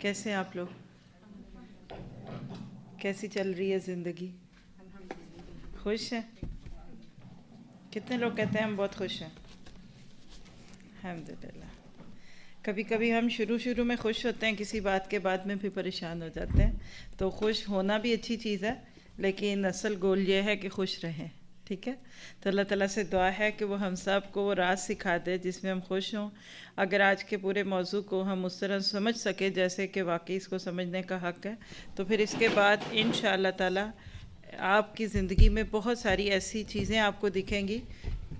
کیسے ہیں آپ لوگ؟ کیسی چل رہی ہے زندگی؟ خوش ہیں؟ کتنے لوگ کہتے ہیں ہم بہت خوش ہیں؟ الحمدللہ۔ کبھی کبھی ہم شروع میں خوش ہوتے ہیں کسی بات کے، بعد میں بھی پریشان ہو جاتے ہیں، تو خوش ہونا بھی اچھی چیز ہے، لیکن اصل گول یہ ہے کہ خوش رہیں، ٹھیک ہے؟ تو اللہ تعالیٰ سے دعا ہے کہ وہ ہم سب کو وہ راز سکھا دے جس میں ہم خوش ہوں۔ اگر آج کے پورے موضوع کو ہم اس طرح سمجھ سکے جیسے کہ واقعی اس کو سمجھنے کا حق ہے، تو پھر اس کے بعد انشاءاللہ تعالیٰ آپ کی زندگی میں بہت ساری ایسی چیزیں آپ کو دکھیں گی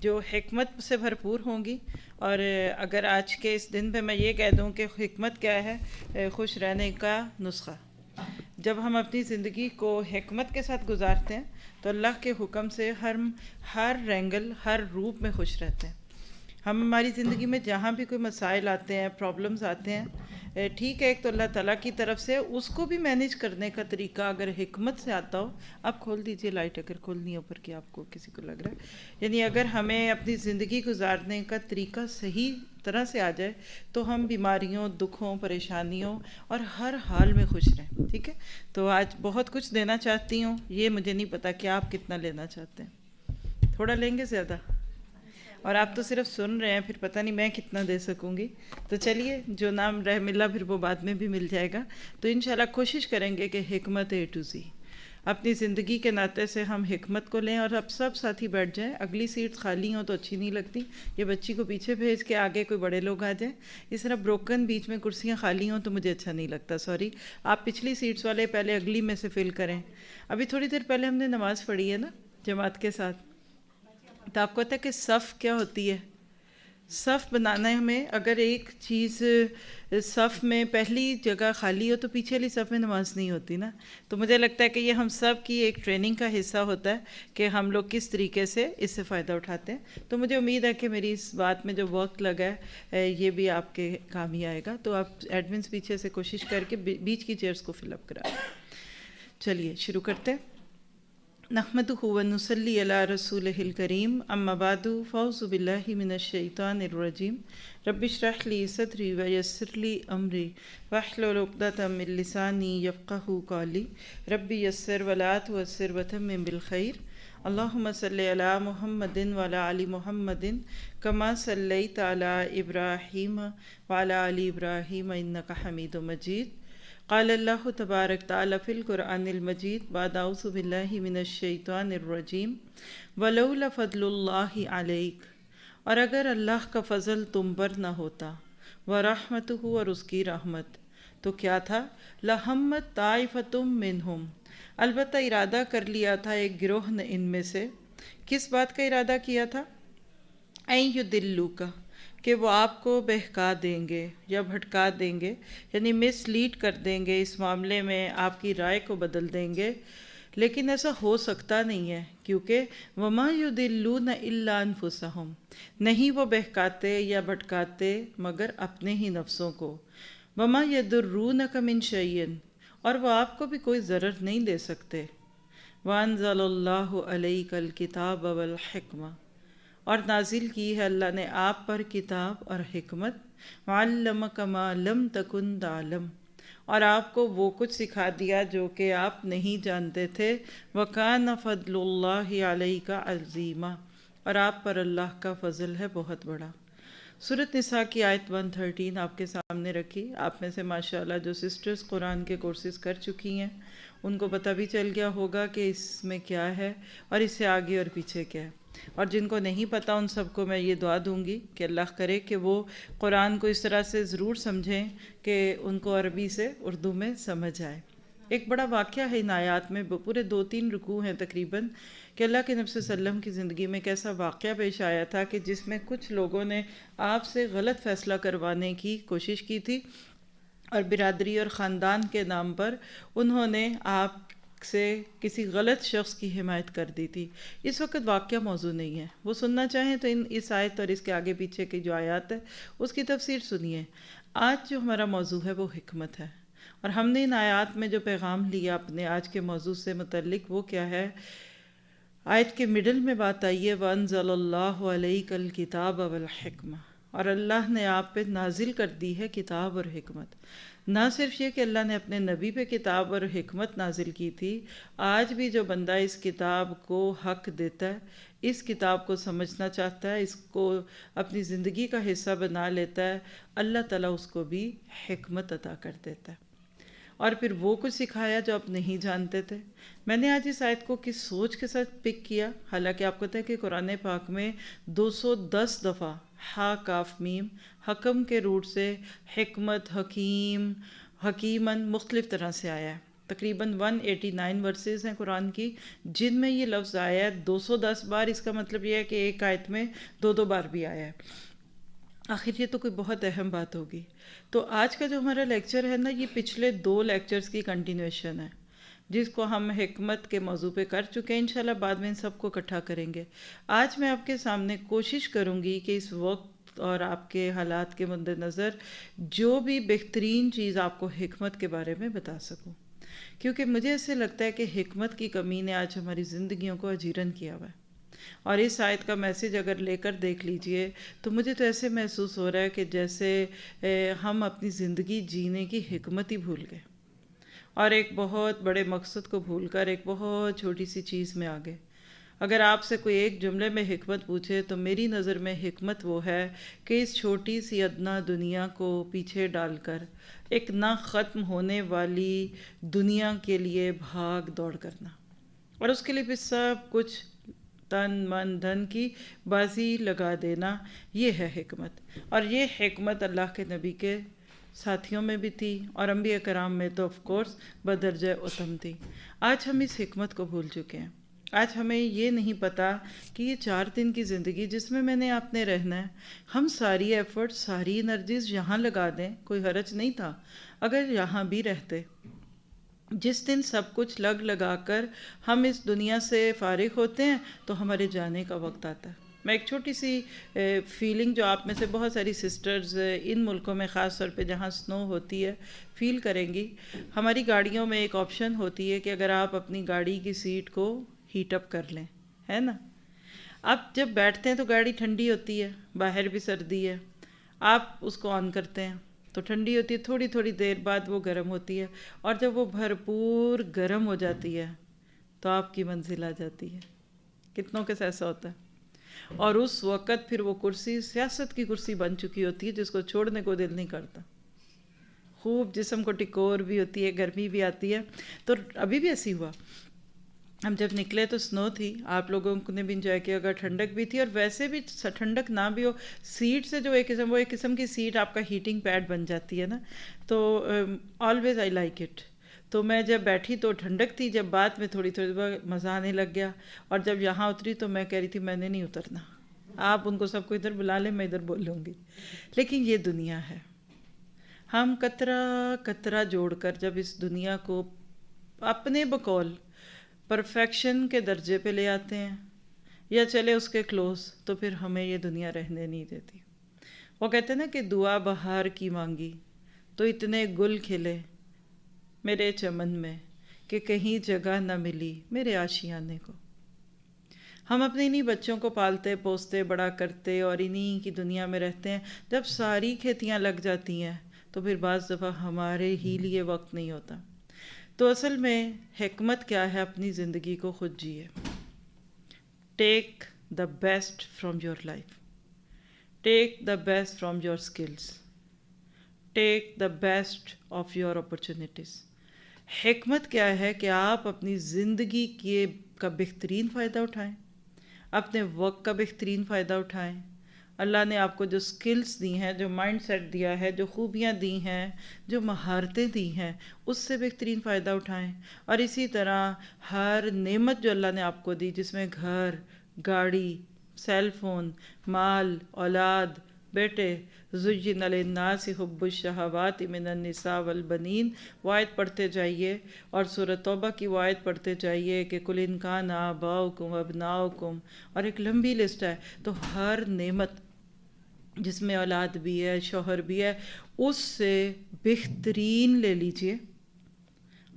جو حکمت سے بھرپور ہوں گی۔ اور اگر آج کے اس دن پہ میں یہ کہہ دوں کہ حکمت کیا ہے، خوش رہنے کا نسخہ، جب ہم اپنی زندگی کو حکمت کے ساتھ گزارتے ہیں تو اللہ کے حکم سے ہر رینگل، ہر روپ میں خوش رہتے ہیں۔ ہم ہماری زندگی میں جہاں بھی کوئی مسائل آتے ہیں، پرابلمز آتے ہیں، ٹھیک ہے، ایک تو اللہ تعالیٰ کی طرف سے اس کو بھی مینیج کرنے کا طریقہ اگر حکمت سے آتا ہو۔ آپ کھول دیجئے لائٹ اگر کھولنی ہے اوپر کی، آپ کو کسی کو لگ رہا ہے، یعنی اگر ہمیں اپنی زندگی گزارنے کا طریقہ صحیح طرح سے آ جائے تو ہم بیماریوں، دکھوں، پریشانیوں اور ہر حال میں خوش رہیں، ٹھیک ہے؟ تو آج بہت کچھ دینا چاہتی ہوں، یہ مجھے نہیں پتا کہ آپ کتنا لینا چاہتے ہیں۔ تھوڑا لیں گے زیادہ؟ اور آپ تو صرف سن رہے ہیں، پھر پتہ نہیں میں کتنا دے سکوں گی۔ تو چلیے، جو نام رہ ملا پھر وہ بعد میں بھی مل جائے گا۔ تو انشاءاللہ کوشش کریں گے کہ حکمت A to Z اپنی زندگی کے ناطے سے ہم حکمت کو لیں۔ اور اب سب ساتھی بیٹھ جائیں، اگلی سیٹ خالی ہوں تو اچھی نہیں لگتی، یہ بچی کو پیچھے بھیج کے آگے کوئی بڑے لوگ آ جائیں۔ اس طرح بروکن بیچ میں کرسیاں خالی ہوں تو مجھے اچھا نہیں لگتا، سوری۔ آپ پچھلی سیٹس والے پہلے اگلی میں سے فل کریں۔ ابھی تھوڑی دیر پہلے ہم نے نماز پڑھی ہے نا جماعت کے ساتھ، تو آپ کو پتہ ہے کہ صف کیا ہوتی ہے؟ صف بنانا ہے ہمیں۔ اگر ایک چیز صف میں پہلی جگہ خالی ہو تو پیچھے والی صف میں نماز نہیں ہوتی نا۔ تو مجھے لگتا ہے کہ یہ ہم سب کی ایک ٹریننگ کا حصہ ہوتا ہے کہ ہم لوگ کس طریقے سے اس سے فائدہ اٹھاتے ہیں۔ تو مجھے امید ہے کہ میری اس بات میں جو وقت لگا ہے یہ بھی آپ کے کام ہی آئے گا۔ تو آپ ایڈمنس پیچھے سے کوشش کر کے بیچ کی چیئرز کو فل اپ کرا دیں۔ چلیے شروع کرتے ہیں۔ نحمدہ ونصلی علی رسولہ الکریم، اما بعد فاعوذ باللہ من الشیطان الرجیم، رب اشرح لی صدری ویسر لی امری واحلل عقدۃ من لسانی یفقہوا قولی، رب یسر ولا تعسر وتمم بالخیر۔ اللہم صلی علی محمد وعلی آل محمد کما صلیت علی ابراہیم وعلی آل ابراہیم انک حمید مجید۔ قال اللہ تبارک تعالی فی القرآن المجید بعد اعوذ باللہ من الشیطان الرجیم، ولولا فضل اللہ علیک، اور اگر اللہ کا فضل تم پر نہ ہوتا، ورحمتہ، اور اس کی رحمت، تو کیا تھا؟ لہمت طائفۃ منہم، البتہ ارادہ کر لیا تھا ایک گروہ نے ان میں سے۔ کس بات کا ارادہ کیا تھا؟ این یضلوک، کہ وہ آپ کو بہکا دیں گے یا بھٹکا دیں گے، یعنی مس لیڈ کر دیں گے، اس معاملے میں آپ کی رائے کو بدل دیں گے۔ لیکن ایسا ہو سکتا نہیں ہے، کیونکہ وما یضلون الا انفسہم، نہیں وہ بہکاتے یا بھٹکاتے مگر اپنے ہی نفسوں کو۔ وما یضرونک من شیء، اور وہ آپ کو بھی کوئی ضرر نہیں دے سکتے۔ وانزل اللہ علیک الکتاب والحکمہ، اور نازل کی ہے اللہ نے آپ پر کتاب اور حکمت۔ وعلمک ما لم تکن تعلم، اور آپ کو وہ کچھ سکھا دیا جو کہ آپ نہیں جانتے تھے۔ وکان فضل اللہ علیک عظیما، اور آپ پر اللہ کا فضل ہے بہت بڑا۔ سورۃ نساء کی آیت 113 آپ کے سامنے رکھی۔ آپ میں سے ماشاءاللہ جو سسٹرز قرآن کے کورسز کر چکی ہیں ان کو پتہ بھی چل گیا ہوگا کہ اس میں کیا ہے اور اس سے آگے اور پیچھے کیا ہے۔ اور جن کو نہیں پتہ ان سب کو میں یہ دعا دوں گی کہ اللہ کرے کہ وہ قرآن کو اس طرح سے ضرور سمجھیں کہ ان کو عربی سے اردو میں سمجھ آئے۔ ایک بڑا واقعہ ہے ان آیات میں، پورے 2-3 رکوع ہیں تقریباً، کہ اللہ کے نبی صلی اللہ علیہ وسلم کی زندگی میں کیسا واقعہ پیش آیا تھا کہ جس میں کچھ لوگوں نے آپ سے غلط فیصلہ کروانے کی کوشش کی تھی، اور برادری اور خاندان کے نام پر انہوں نے آپ سے کسی غلط شخص کی حمایت کر دی تھی۔ اس وقت واقعہ موضوع نہیں ہے، وہ سننا چاہیں تو اس آیت اور اس کے آگے پیچھے کی جو آیات ہے اس کی تفسیر سنیے۔ آج جو ہمارا موضوع ہے وہ حکمت ہے، اور ہم نے ان آیات میں جو پیغام لیا اپنے آج کے موضوع سے متعلق وہ کیا ہے؟ آیت کے مڈل میں بات آئی ہے وَأَنزَلَ اللَّهُ عَلَيْكَ الْكِتَابَ وَالْحِكْمَةَ، اور اللہ نے آپ پہ نازل کر دی ہے کتاب اور حکمت۔ نہ صرف یہ کہ اللہ نے اپنے نبی پہ کتاب اور حکمت نازل کی تھی، آج بھی جو بندہ اس کتاب کو حق دیتا ہے، اس کتاب کو سمجھنا چاہتا ہے، اس کو اپنی زندگی کا حصہ بنا لیتا ہے، اللہ تعالیٰ اس کو بھی حکمت عطا کر دیتا ہے، اور پھر وہ کچھ سکھایا جو آپ نہیں جانتے تھے۔ میں نے آج اس آیت کو کس سوچ کے ساتھ پک کیا، حالانکہ آپ کو پتہ ہے کہ قرآن پاک میں 210 دفعہ ہا کاف میم حکم کے روٹ سے حکمت، حکیم، حکیمن مختلف طرح سے آیا ہے۔ تقریباً 189 ورسز ہیں قرآن کی، جن میں یہ لفظ آیا ہے 210 بار۔ اس کا مطلب یہ ہے کہ ایک آیت میں 2 بار بھی آیا ہے۔ آخر یہ تو کوئی بہت اہم بات ہوگی۔ تو آج کا جو ہمارا لیکچر ہے نا، یہ پچھلے 2 لیکچرز کی کنٹینیویشن ہے، جس کو ہم حکمت کے موضوع پہ کر چکے ہیں۔ انشاءاللہ بعد میں ان سب کو اکٹھا کریں گے۔ آج میں آپ کے سامنے کوشش کروں گی کہ اس وقت اور آپ کے حالات کے مد نظر جو بھی بہترین چیز آپ کو حکمت کے بارے میں بتا سکوں، کیونکہ مجھے ایسے لگتا ہے کہ حکمت کی کمی نے آج ہماری زندگیوں کو اجیرن کیا ہوا ہے۔ اور اس آیت کا میسج اگر لے کر دیکھ لیجئے تو مجھے تو ایسے محسوس ہو رہا ہے کہ جیسے ہم اپنی زندگی جینے کی حکمت ہی بھول گئے، اور ایک بہت بڑے مقصد کو بھول کر ایک بہت چھوٹی سی چیز میں آ گئے۔ اگر آپ سے کوئی ایک جملے میں حکمت پوچھے تو میری نظر میں حکمت وہ ہے کہ اس چھوٹی سی ادنا دنیا کو پیچھے ڈال کر ایک نہ ختم ہونے والی دنیا کے لیے بھاگ دوڑ کرنا، اور اس کے لیے بھی سب کچھ تن من دھن کی بازی لگا دینا، یہ ہے حکمت۔ اور یہ حکمت اللہ کے نبی کے ساتھیوں میں بھی تھی، اور انبیاء کرام میں تو آف کورس بدرجہ اتم تھی۔ آج ہم اس حکمت کو بھول چکے ہیں۔ آج ہمیں یہ نہیں پتا کہ یہ 4 دن کی زندگی جس میں میں نے آپ نے رہنا ہے، ہم ساری ایفرٹ، ساری انرجیز یہاں لگا دیں، کوئی حرج نہیں تھا اگر یہاں بھی رہتے۔ جس دن سب کچھ لگا کر ہم اس دنیا سے فارغ ہوتے ہیں تو ہمارے جانے کا وقت آتا ہے۔ میں ایک چھوٹی سی فیلنگ جو آپ میں سے بہت ساری سسٹرز ان ملکوں میں خاص طور پہ جہاں سنو ہوتی ہے فیل کریں گی۔ ہماری گاڑیوں میں ایک آپشن ہوتی ہے کہ اگر آپ اپنی گاڑی کی سیٹ کو ہیٹ اپ کر لیں، ہے نا؟ اب جب بیٹھتے ہیں تو گاڑی ٹھنڈی ہوتی ہے، باہر بھی سردی ہے، آپ اس کو آن کرتے ہیں تو ٹھنڈی ہوتی ہے، تھوڑی تھوڑی دیر بعد وہ گرم ہوتی ہے، اور جب وہ بھرپور گرم ہو جاتی ہے تو آپ کی منزل آ جاتی ہے۔ کتنوں کے ساتھ ایسا ہوتا ہے؟ اور اس وقت پھر وہ کرسی سیاست کی کرسی بن چکی ہوتی ہے جس کو چھوڑنے کو دل نہیں کرتا، خوب جسم کو ٹکور بھی ہوتی ہے، گرمی بھی آتی ہے۔ تو ابھی بھی ایسی ہوا، ہم جب نکلے تو سنو تھی، آپ لوگوں نے بھی انجوائے کیا، اگر ٹھنڈک بھی تھی، اور ویسے بھی ٹھنڈک نہ بھی ہو، سیٹ سے جو ایک قسم کی سیٹ آپ کا ہیٹنگ پیڈ بن جاتی ہے نا، تو آلویز آئی لائک اٹ۔ تو میں جب بیٹھی تو ٹھنڈک تھی، جب بعد میں تھوڑی مزہ آنے لگ گیا، اور جب یہاں اتری تو میں کہہ رہی تھی میں نے نہیں اترنا، آپ ان کو سب کو ادھر بلا لیں، میں ادھر بولوں گی۔ لیکن یہ دنیا ہے، ہم قطرہ قطرہ جوڑ کر جب اس دنیا کو اپنے بقول پرفیکشن کے درجے پہ لے آتے ہیں یا چلے اس کے کلوز، تو پھر ہمیں یہ دنیا رہنے نہیں دیتی۔ وہ کہتے ہیں نا کہ دعا بہار کی مانگی تو اتنے گل کھلے میرے چمن میں کہ کہیں جگہ نہ ملی میرے آشیانے کو۔ ہم اپنے انہی بچوں کو پالتے پوستے بڑا کرتے اور انہی کی دنیا میں رہتے ہیں، جب ساری کھیتیاں لگ جاتی ہیں تو پھر بعض دفعہ ہمارے ہی لیے وقت نہیں ہوتا۔ تو اصل میں حکمت کیا ہے؟ اپنی زندگی کو خود جیے۔ Take the best from your life, take the best from your skills, take the best of your opportunities. حکمت کیا ہے کہ آپ اپنی زندگی کا بہترین فائدہ اٹھائیں، اپنے وقت کا بہترین فائدہ اٹھائیں۔ اللہ نے آپ کو جو سکلز دی ہیں، جو مائنڈ سیٹ دیا ہے، جو خوبیاں دی ہیں، جو مہارتیں دی ہیں، اس سے بہترین فائدہ اٹھائیں۔ اور اسی طرح ہر نعمت جو اللہ نے آپ کو دی، جس میں گھر، گاڑی، سیل فون، مال، اولاد، بیٹے، زُيِّنَ لِلنَّاسِ حُبُّ الشَّهَوَاتِ مِنَ النِّسَاءِ وَالْبَنِينَ، وہ آیت پڑھتے جائیے، اور سورۃ توبہ کی وہ آیت پڑھتے جائیے کہ قُلْ إِن كَانَ آبَاؤُكُمْ وَأَبْنَاؤُكُمْ، اور ایک لمبی لسٹ ہے۔ تو ہر نعمت جس میں اولاد بھی ہے، شوہر بھی ہے، اس سے بہترین لے لیجئے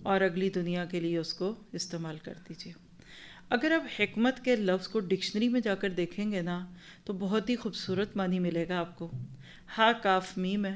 اور اگلی دنیا کے لیے اس کو استعمال کر دیجئے۔ اگر آپ حکمت کے لفظ کو ڈکشنری میں جا کر دیکھیں گے نا تو بہت ہی خوبصورت معنی ملے گا آپ کو۔ ہا کاف میم ہے،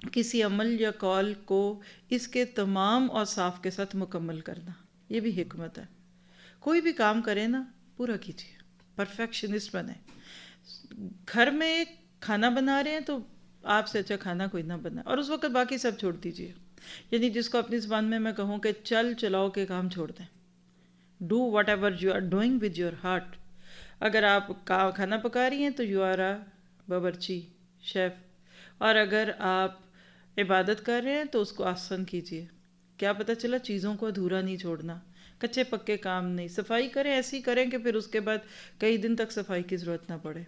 کسی عمل یا قول کو اس کے تمام اوصاف کے ساتھ مکمل کرنا، یہ بھی حکمت ہے۔ کوئی بھی کام کرے نا پورا کیجیے، پرفیکشنسٹ بنیں۔ گھر میں کھانا بنا رہے ہیں تو آپ سے اچھا کھانا کوئی نہ بنا، اور اس وقت باقی سب چھوڑ دیجیے۔ یعنی جس کو اپنی زبان میں کہوں کہ چلاؤ کے کام چھوڑ دیں، do whatever you are doing with your heart. اگر آپ کھانا پکا رہی ہیں تو یو آر اے باورچی شیف، اور اگر آپ عبادت کر رہے ہیں تو اس کو آسن کیجیے۔ کیا پتہ چلا چیزوں کو ادھورا نہیں چھوڑنا، کچے پکے کام نہیں۔ صفائی کریں، ایسی کریں کہ پھر اس کے بعد کئی دن تک صفائی کی ضرورت نہ پڑے۔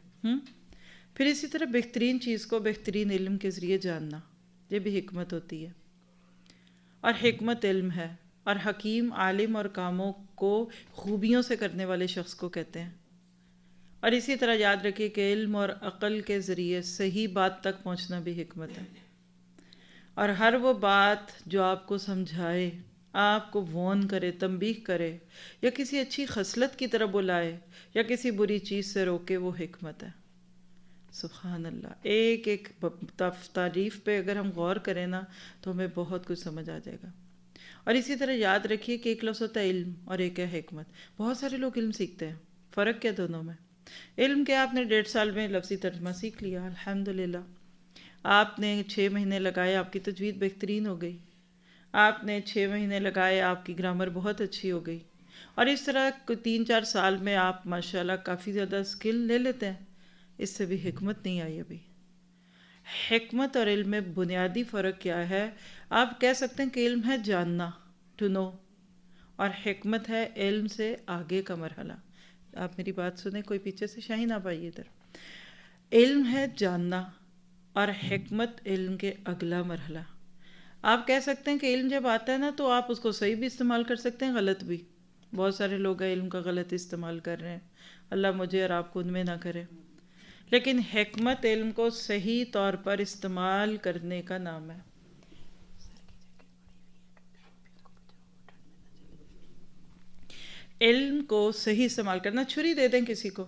پھر اسی طرح بہترین چیز کو بہترین علم کے ذریعے جاننا، یہ بھی حکمت ہوتی ہے، اور حکمت علم ہے۔ اور حکیم عالم اور کاموں کو خوبیوں سے کرنے والے شخص کو کہتے ہیں۔ اور اسی طرح یاد رکھیے کہ علم اور عقل کے ذریعے صحیح بات تک پہنچنا بھی حکمت ہے، اور ہر وہ بات جو آپ کو سمجھائے، آپ کو وارن کرے، تنبیہ کرے، یا کسی اچھی خصلت کی طرف بلائے، یا کسی بری چیز سے روکے، وہ حکمت ہے۔ سبحان اللہ، ایک ایک تعریف پہ اگر ہم غور کریں نا تو ہمیں بہت کچھ سمجھ آ جائے گا۔ اور اسی طرح یاد رکھیے کہ ایک لفظ ہوتا ہے علم اور ایک ہے حکمت۔ بہت سارے لوگ علم سیکھتے ہیں، فرق کیا دونوں میں؟ علم کیا، آپ نے 1.5 سال میں لفظی ترجمہ سیکھ لیا، الحمدللہ۔ آپ نے 6 مہینے لگائے، آپ کی تجوید بہترین ہو گئی۔ آپ نے 6 مہینے لگائے، آپ کی گرامر بہت اچھی ہو گئی۔ اور اس طرح 3-4 سال میں آپ ماشاءاللہ کافی زیادہ اسکل لے لیتے ہیں۔ اس سے بھی حکمت نہیں آئی ابھی۔ حکمت اور علم میں بنیادی فرق کیا ہے؟ آپ کہہ سکتے ہیں کہ علم ہے جاننا، ٹو نو، اور حکمت ہے علم سے آگے کا مرحلہ۔ آپ میری بات سنیں، کوئی پیچھے سے شاہین آپ آئیے ادھر۔ علم ہے جاننا، اور حکمت علم کے اگلا مرحلہ۔ آپ کہہ سکتے ہیں کہ علم جب آتا ہے نا تو آپ اس کو صحیح بھی استعمال کر سکتے ہیں، غلط بھی۔ بہت سارے لوگ علم کا غلط استعمال کر رہے ہیں، اللہ مجھے اور آپ کو ان میں نہ کرے۔ لیکن حکمت علم کو صحیح طور پر استعمال کرنے کا نام ہے۔ علم کو صحیح استعمال کرنا، چھری دے دیں کسی کو،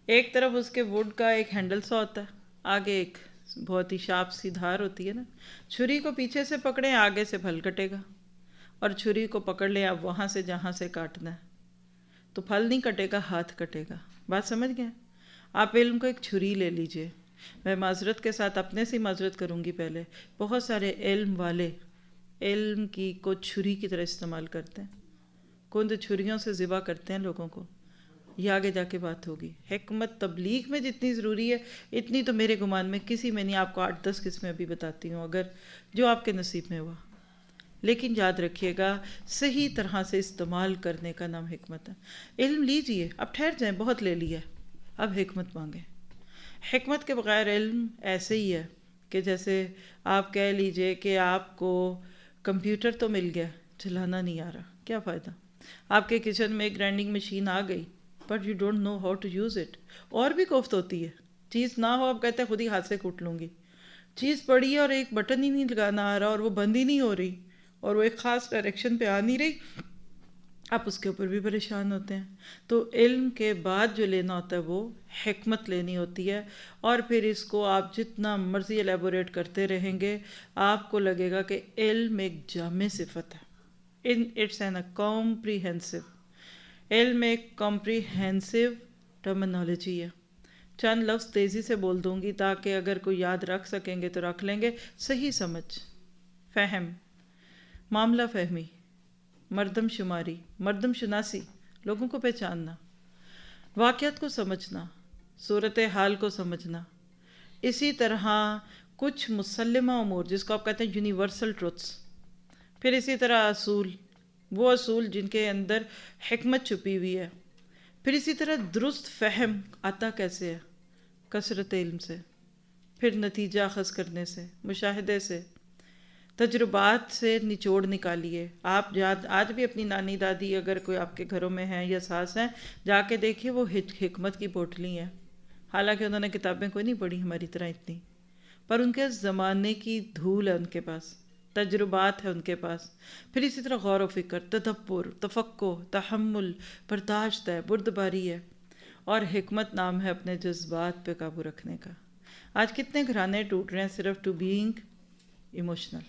ایک طرف اس کے ووڈ کا ایک ہینڈل سا ہوتا ہے، آگے ایک بہت ہی شارپ سی دھار ہوتی ہے نا، چھری کو پیچھے سے پکڑیں، آگے سے پھل کٹے گا، اور چھری کو پکڑ لیں آپ وہاں سے جہاں سے کاٹنا ہے، تو پھل نہیں کٹے گا، ہاتھ کٹے گا۔ بات سمجھ گئے؟ آپ علم کو ایک چھری لے لیجئے۔ میں معذرت کے ساتھ اپنے سے معذرت کروں گی پہلے، بہت سارے علم والے علم کی کو چھری کی طرح استعمال کرتے ہیں، کند چھریوں سے ذبح کرتے ہیں لوگوں کو۔ یہ آگے جا کے بات ہوگی۔ حکمت تبلیغ میں جتنی ضروری ہے اتنی تو میرے گمان میں کسی میں نہیں۔ آپ کو 8-10 قسمیں ابھی بتاتی ہوں، اگر جو آپ کے نصیب میں ہوا۔ لیکن یاد رکھیے گا صحیح طرح سے استعمال کرنے کا نام حکمت ہے۔ علم لیجئے، اب ٹھہر جائیں، بہت لے لیا، اب حکمت مانگیں۔ حکمت کے بغیر علم ایسے ہی ہے کہ جیسے آپ کہہ لیجئے کہ آپ کو کمپیوٹر تو مل گیا، چلانا نہیں آ رہا، کیا فائدہ؟ آپ کے کچن میں ایک گرائنڈنگ مشین آ گئی، but you don't know how to use it. اور بھی کوفت ہوتی ہے، چیز نہ ہو آپ کہتے ہیں خود ہی ہاتھ سے کوٹ لوں گی، چیز پڑی ہے اور ایک بٹن ہی نہیں لگانا آ رہا، اور وہ بند ہی نہیں ہو رہی، اور وہ ایک خاص ڈائریکشن پہ آ نہیں رہی، آپ اس کے اوپر بھی پریشان ہوتے ہیں۔ تو علم کے بعد جو لینا ہوتا ہے وہ حکمت لینی ہوتی ہے، اور پھر اس کو آپ جتنا مرضی ایلیبوریٹ کرتے رہیں گے، آپ کو لگے گا کہ علم ایک جامع صفت ہے۔ اٹس این کمپریہنسو، علم ایک کمپریہنسو ٹرمنالوجی ہے۔ چند لفظ تیزی سے بول دوں گی تاکہ اگر کوئی یاد رکھ سکیں گے تو رکھ لیں گے۔ صحیح سمجھ، فہم، معاملہ فہمی، مردم شماری، مردم شناسی، لوگوں کو پہچاننا، واقعات کو سمجھنا، صورتحال کو سمجھنا، اسی طرح کچھ مسلمہ امور جس کو آپ کہتے ہیں یونیورسل ٹروتس، پھر اسی طرح اصول، وہ اصول جن کے اندر حکمت چھپی ہوئی ہے، پھر اسی طرح درست فہم آتا کیسے ہے؟ کثرت علم سے، پھر نتیجہ اخذ کرنے سے، مشاہدے سے، تجربات سے نچوڑ نکالیے۔ آپ آج بھی اپنی نانی دادی اگر کوئی آپ کے گھروں میں ہیں یا ساس ہیں، جا کے دیکھیے، وہ حکمت کی پوٹلی ہیں، حالانکہ انہوں نے کتابیں کوئی نہیں پڑھی ہماری طرح اتنی، پر ان کے زمانے کی دھول ہے ان کے پاس، تجربات ہے ان کے پاس۔ پھر اسی طرح غور و فکر، تدبر، تفقہ، تحمل، برداشت ہے، بردباری ہے، اور حکمت نام ہے اپنے جذبات پہ قابو رکھنے کا۔ آج کتنے گھرانے ٹوٹ رہے ہیں صرف ٹو بینگ ایموشنل.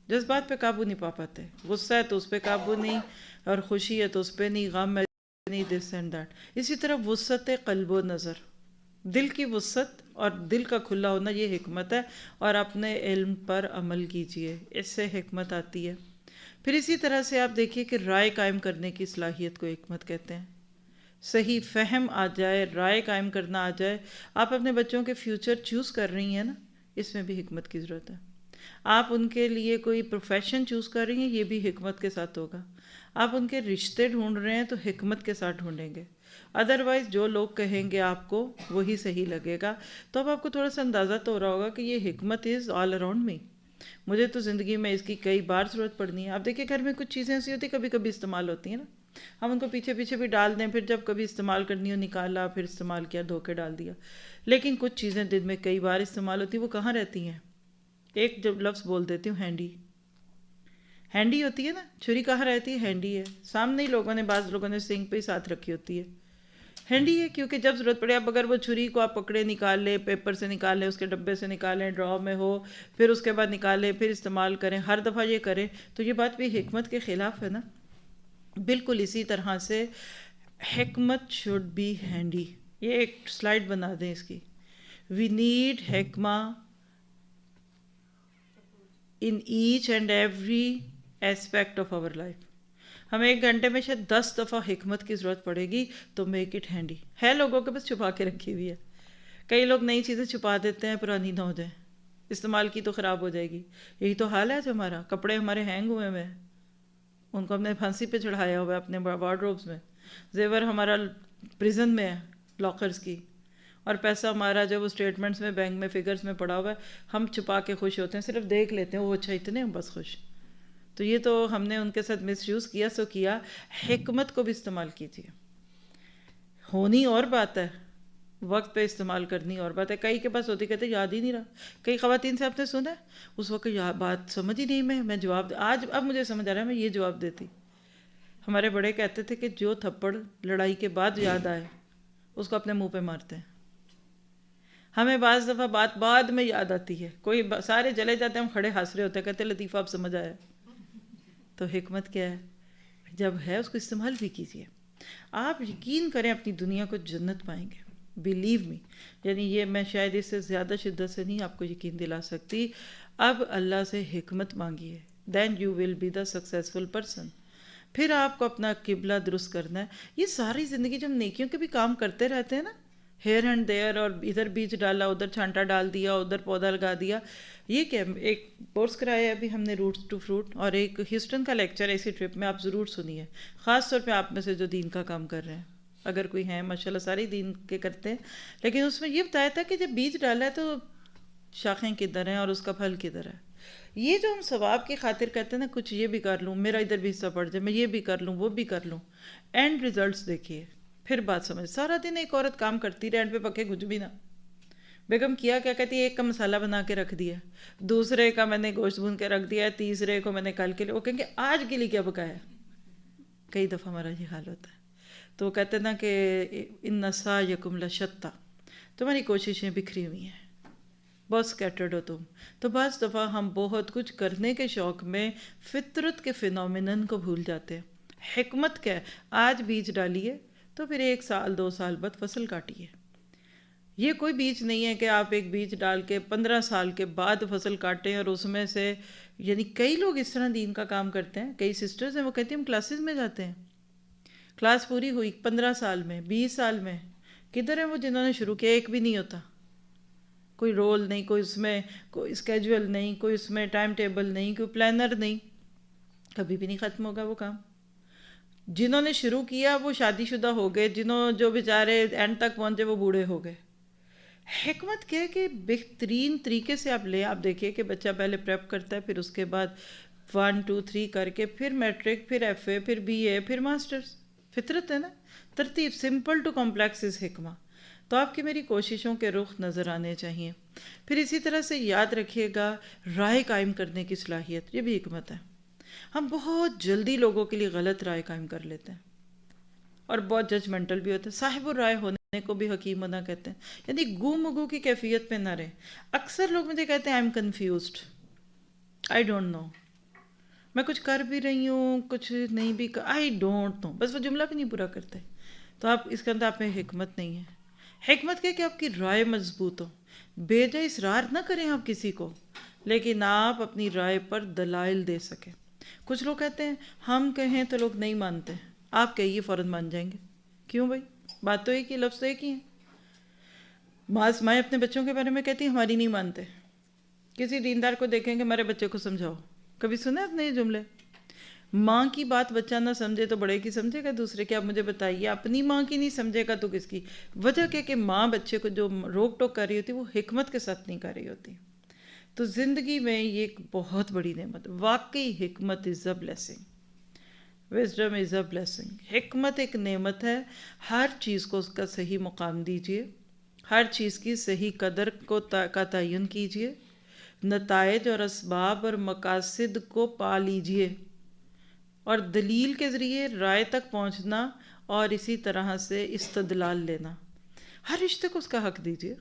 جذبات پہ قابو نہیں پا پاتے. غصہ ہے تو اس پہ قابو نہیں، اور خوشی ہے تو اس پہ نہیں، غم ہے نہیں، دس اینڈ دیٹ. اسی طرح وسعت قلب و نظر، دل کی وسعت اور دل کا کھلا ہونا، یہ حکمت ہے. اور اپنے علم پر عمل کیجئے، اس سے حکمت آتی ہے. پھر اسی طرح سے آپ دیکھیے کہ رائے قائم کرنے کی صلاحیت کو حکمت کہتے ہیں. صحیح فہم آ جائے، رائے قائم کرنا آ جائے. آپ اپنے بچوں کے فیوچر چوز کر رہی ہیں نا، اس میں بھی حکمت کی ضرورت ہے. آپ ان کے لیے کوئی پروفیشن چوز کر رہی ہیں، یہ بھی حکمت کے ساتھ ہوگا. آپ ان کے رشتے ڈھونڈ رہے ہیں تو حکمت کے ساتھ ڈھونڈیں گے. ادروائز جو لوگ کہیں گے آپ کو وہی صحیح لگے گا. تو اب آپ کو تھوڑا سا اندازہ تو ہو رہا ہوگا کہ یہ حکمت از آل اراؤنڈ می. مجھے تو زندگی میں اس کی کئی بار ضرورت پڑنی ہے. آپ دیکھیں گھر میں کچھ چیزیں ایسی ہوتی ہیں کبھی کبھی استعمال ہوتی ہیں نا، ہم ان کو پیچھے پیچھے بھی ڈال دیں، پھر جب کبھی استعمال کرنی ہو نکالا، پھر استعمال کیا، دھو کے ڈال دیا. لیکن کچھ چیزیں دن میں کئی بار استعمال ہوتی ہیں، وہ کہاں رہتی ہیں؟ ایک جب لفظ بول دیتی ہوں، ہینڈی. ہینڈی ہوتی ہے نا، چھری کہاں رہتی ہے؟ ہینڈی ہے. سامنے ہی لوگوں نے، بعض لوگوں نے سنک پہ ہی ساتھ رکھی ہوتی ہے. ہینڈی ہے کیونکہ جب ضرورت پڑے، اب اگر وہ چھری کو آپ پکڑے نکال لیں، پیپر سے نکالیں، اس کے ڈبے سے نکالیں، ڈراؤ میں ہو، پھر اس کے بعد نکالیں، پھر استعمال کریں، ہر دفعہ یہ کریں، تو یہ بات بھی حکمت کے خلاف ہے نا. بالکل اسی طرح سے حکمت شوڈ بی ہینڈی. یہ ایک سلائڈ بنا دیں اس کی. وی نیڈ حکمہ in each and every aspect of our life. ہمیں ایک گھنٹے میں شاید 10 دفعہ حکمت کی ضرورت پڑے گی، تو میک اٹ ہینڈی. ہے لوگوں کے بس چھپا کے رکھی ہوئی ہے. کئی لوگ نئی چیزیں چھپا دیتے ہیں پرانی نہ ہو جائیں، استعمال کی تو خراب ہو جائے گی. یہی تو حال ہے. جو ہمارا کپڑے ہمارے ہینگ ہوئے ہوئے ہیں، ان کو ہم نے پھانسی پہ چڑھایا ہوا ہے اپنے وارڈروبس میں. زیور ہمارا پریزن میں ہے، لاکرز کی. اور پیسہ ہمارا جو وہ اسٹیٹمنٹس میں، بینک میں، فگرز میں پڑا ہوا ہے، ہم چھپا کے خوش ہوتے ہیں، صرف دیکھ لیتے ہیں وہ اچھا اتنے ہم بس خوش. تو یہ تو ہم نے ان کے ساتھ مس یوز کیا. سو کیا، حکمت کو بھی استعمال کیجیے. ہونی اور بات ہے، وقت پہ استعمال کرنی اور بات ہے. کئی کے پاس ہوتی کہتے یاد ہی نہیں رہا. کئی خواتین سے آپ نے سنا ہے اس وقت بات سمجھ ہی نہیں، میں جواب آج اب مجھے سمجھ آ رہا ہے میں یہ جواب دیتی. ہمارے بڑے کہتے تھے کہ جو تھپڑ لڑائی کے بعد یاد آئے اس کو اپنے منہ پہ مارتے ہیں. ہمیں بعض دفعہ بات بعد میں یاد آتی ہے، کوئی سارے چلے جاتے ہیں، ہم کھڑے ہنس رہے ہوتے ہیں، کہتے لطیفہ اب سمجھ آیا. تو حکمت کیا ہے؟ جب ہے اس کو استعمال بھی کیجیے. آپ یقین کریں اپنی دنیا کو جنت پائیں گے. Believe me. یعنی یہ میں شاید اس سے زیادہ شدت سے نہیں آپ کو یقین دلا سکتی. اب اللہ سے حکمت مانگیے، then you will be the successful person. پھر آپ کو اپنا قبلہ درست کرنا ہے. یہ ساری زندگی جب نیکیوں کے بھی کام کرتے رہتے ہیں نا، ہیئر اینڈ دیئر، اور ادھر بیج ڈالا، ادھر چھانٹا ڈال دیا، ادھر پودا لگا دیا. یہ کیا، ایک کورس کرایا ہے ابھی ہم نے روٹس ٹو فروٹ، اور ایک ہیوسٹن کا لیکچر ایسی ٹرپ میں، آپ ضرور سنیے. خاص طور پہ آپ میں سے جو دین کا کام کر رہے ہیں، اگر کوئی ہیں، ماشاءاللہ سارے دین کے کرتے ہیں. لیکن اس میں یہ بتایا تھا کہ جب بیج ڈالا ہے تو شاخیں کدھر ہیں اور اس کا پھل کدھر ہے. یہ جو ہم ثواب کی خاطر کہتے ہیں نا، کچھ یہ بھی کر لوں، میرا ادھر بھی حصہ پڑ جائے، میں یہ بھی کر لوں، وہ بھی کر لوں، اینڈ ریزلٹس دیکھیے پھر بات سمجھ. سارا دن ایک عورت کام کرتی رہے، اینڈ پہ پکے کچھ بھی نہ. بیگم کیا کہتی ہے، ایک کا مسالہ بنا کے رکھ دیا، دوسرے کا میں نے گوشت بھون کے رکھ دیا، تیسرے کو میں نے کل کے لیے، وہ کہیں گے آج کے لیے کیا پکایا. کئی دفعہ ہمارا یہ حال ہوتا ہے. تو وہ کہتے ہیں نا کہ ان سعیکم لشتی، تمہاری کوششیں بکھری ہوئی ہیں، بہت سکیٹرڈ ہو تم. تو بعض دفعہ ہم بہت کچھ کرنے کے شوق میں فطرت کے فینومینن کو بھول جاتے ہیں. حکمت کیا ہے؟ آج بیج ڈالیے تو پھر 1 سال 2 سال بعد فصل کاٹیے. یہ کوئی بیج نہیں ہے کہ آپ ایک بیج ڈال کے 15 سال کے بعد فصل کاٹیں. اور اس میں سے یعنی کئی لوگ اس طرح دین کا کام کرتے ہیں. کئی سسٹرز ہیں وہ کہتی ہیں ہم کلاسز میں جاتے ہیں، کلاس پوری ہوئی 15 سال میں، 20 سال میں. کدھر ہیں وہ جنہوں نے شروع کیا؟ ایک بھی نہیں ہوتا. کوئی رول نہیں، کوئی اس میں کوئی اسکیجول نہیں، کوئی اس میں ٹائم ٹیبل نہیں، کوئی پلانر نہیں. کبھی بھی نہیں ختم ہوگا وہ کام. جنہوں نے شروع کیا وہ شادی شدہ ہو گئے، جو بیچارے اینڈ تک پہنچے وہ بوڑھے ہو گئے. حکمت کیا ہے کہ بہترین طریقے سے آپ لیں. آپ دیکھیے کہ بچہ پہلے پریپ کرتا ہے، پھر اس کے بعد 1 2 3 کر کے پھر میٹرک، پھر ایف اے، پھر بی اے، پھر ماسٹرز. فطرت ہے نا، ترتیب. سمپل ٹو کمپلیکس از حکمہ. تو آپ کی میری کوششوں کے رخ نظر آنے چاہیے. پھر اسی طرح سے یاد رکھیے گا رائے قائم کرنے کی صلاحیت، یہ بھی حکمت ہے. ہم بہت جلدی لوگوں کے لیے غلط رائے قائم کر لیتے ہیں اور بہت ججمنٹل بھی ہوتے ہیں. صاحب الرائے ہونے کو بھی حکیم ہونا کہتے ہیں، یعنی گو مگو کی کیفیت میں نہ رہیں. اکثر لوگ مجھے کہتے ہیں I am confused, I don't know, میں کچھ کر بھی رہی ہوں کچھ نہیں بھی، آئی ڈونٹ نو، بس وہ جملہ بھی نہیں پورا کرتے. تو آپ اس کے اندر آپ میں حکمت نہیں ہے. حکمت کہ آپ کی رائے مضبوط ہو، بے جا اصرار نہ کریں آپ کسی کو، لیکن آپ اپنی رائے پر دلائل دے سکیں. کچھ لوگ کہتے ہیں ہم کہیں تو لوگ نہیں مانتے، آپ کہیے فوراً مان جائیں گے. کیوں بھائی؟ بات تو ایک ہی، لفظ تو ایک ہی ہے. مائیں اپنے بچوں کے بارے میں کہتی ہیں ہماری نہیں مانتے. کسی دیندار کو دیکھیں کہ ہمارے بچے کو سمجھاؤ، کبھی سنے آپ نے یہ جملے؟ ماں کی بات بچہ نہ سمجھے تو بڑے کی سمجھے گا دوسرے کی. آپ مجھے بتائیے، اپنی ماں کی نہیں سمجھے گا تو کس کی؟ وجہ کہ ماں بچے کو جو روک ٹوک کر رہی ہوتی ہے وہ حکمت کے ساتھ نہیں کر رہی ہوتی. تو زندگی میں یہ ایک بہت بڑی نعمت، واقعی حکمت is a blessing, wisdom is a blessing. حکمت ایک نعمت ہے. ہر چیز کو اس کا صحیح مقام دیجیے، ہر چیز کی صحیح قدر کا تعین کیجیے، نتائج اور اسباب اور مقاصد کو پا لیجیے، اور دلیل کے ذریعے رائے تک پہنچنا، اور اسی طرح سے استدلال لینا. ہر رشتے کو اس کا حق دیجیے،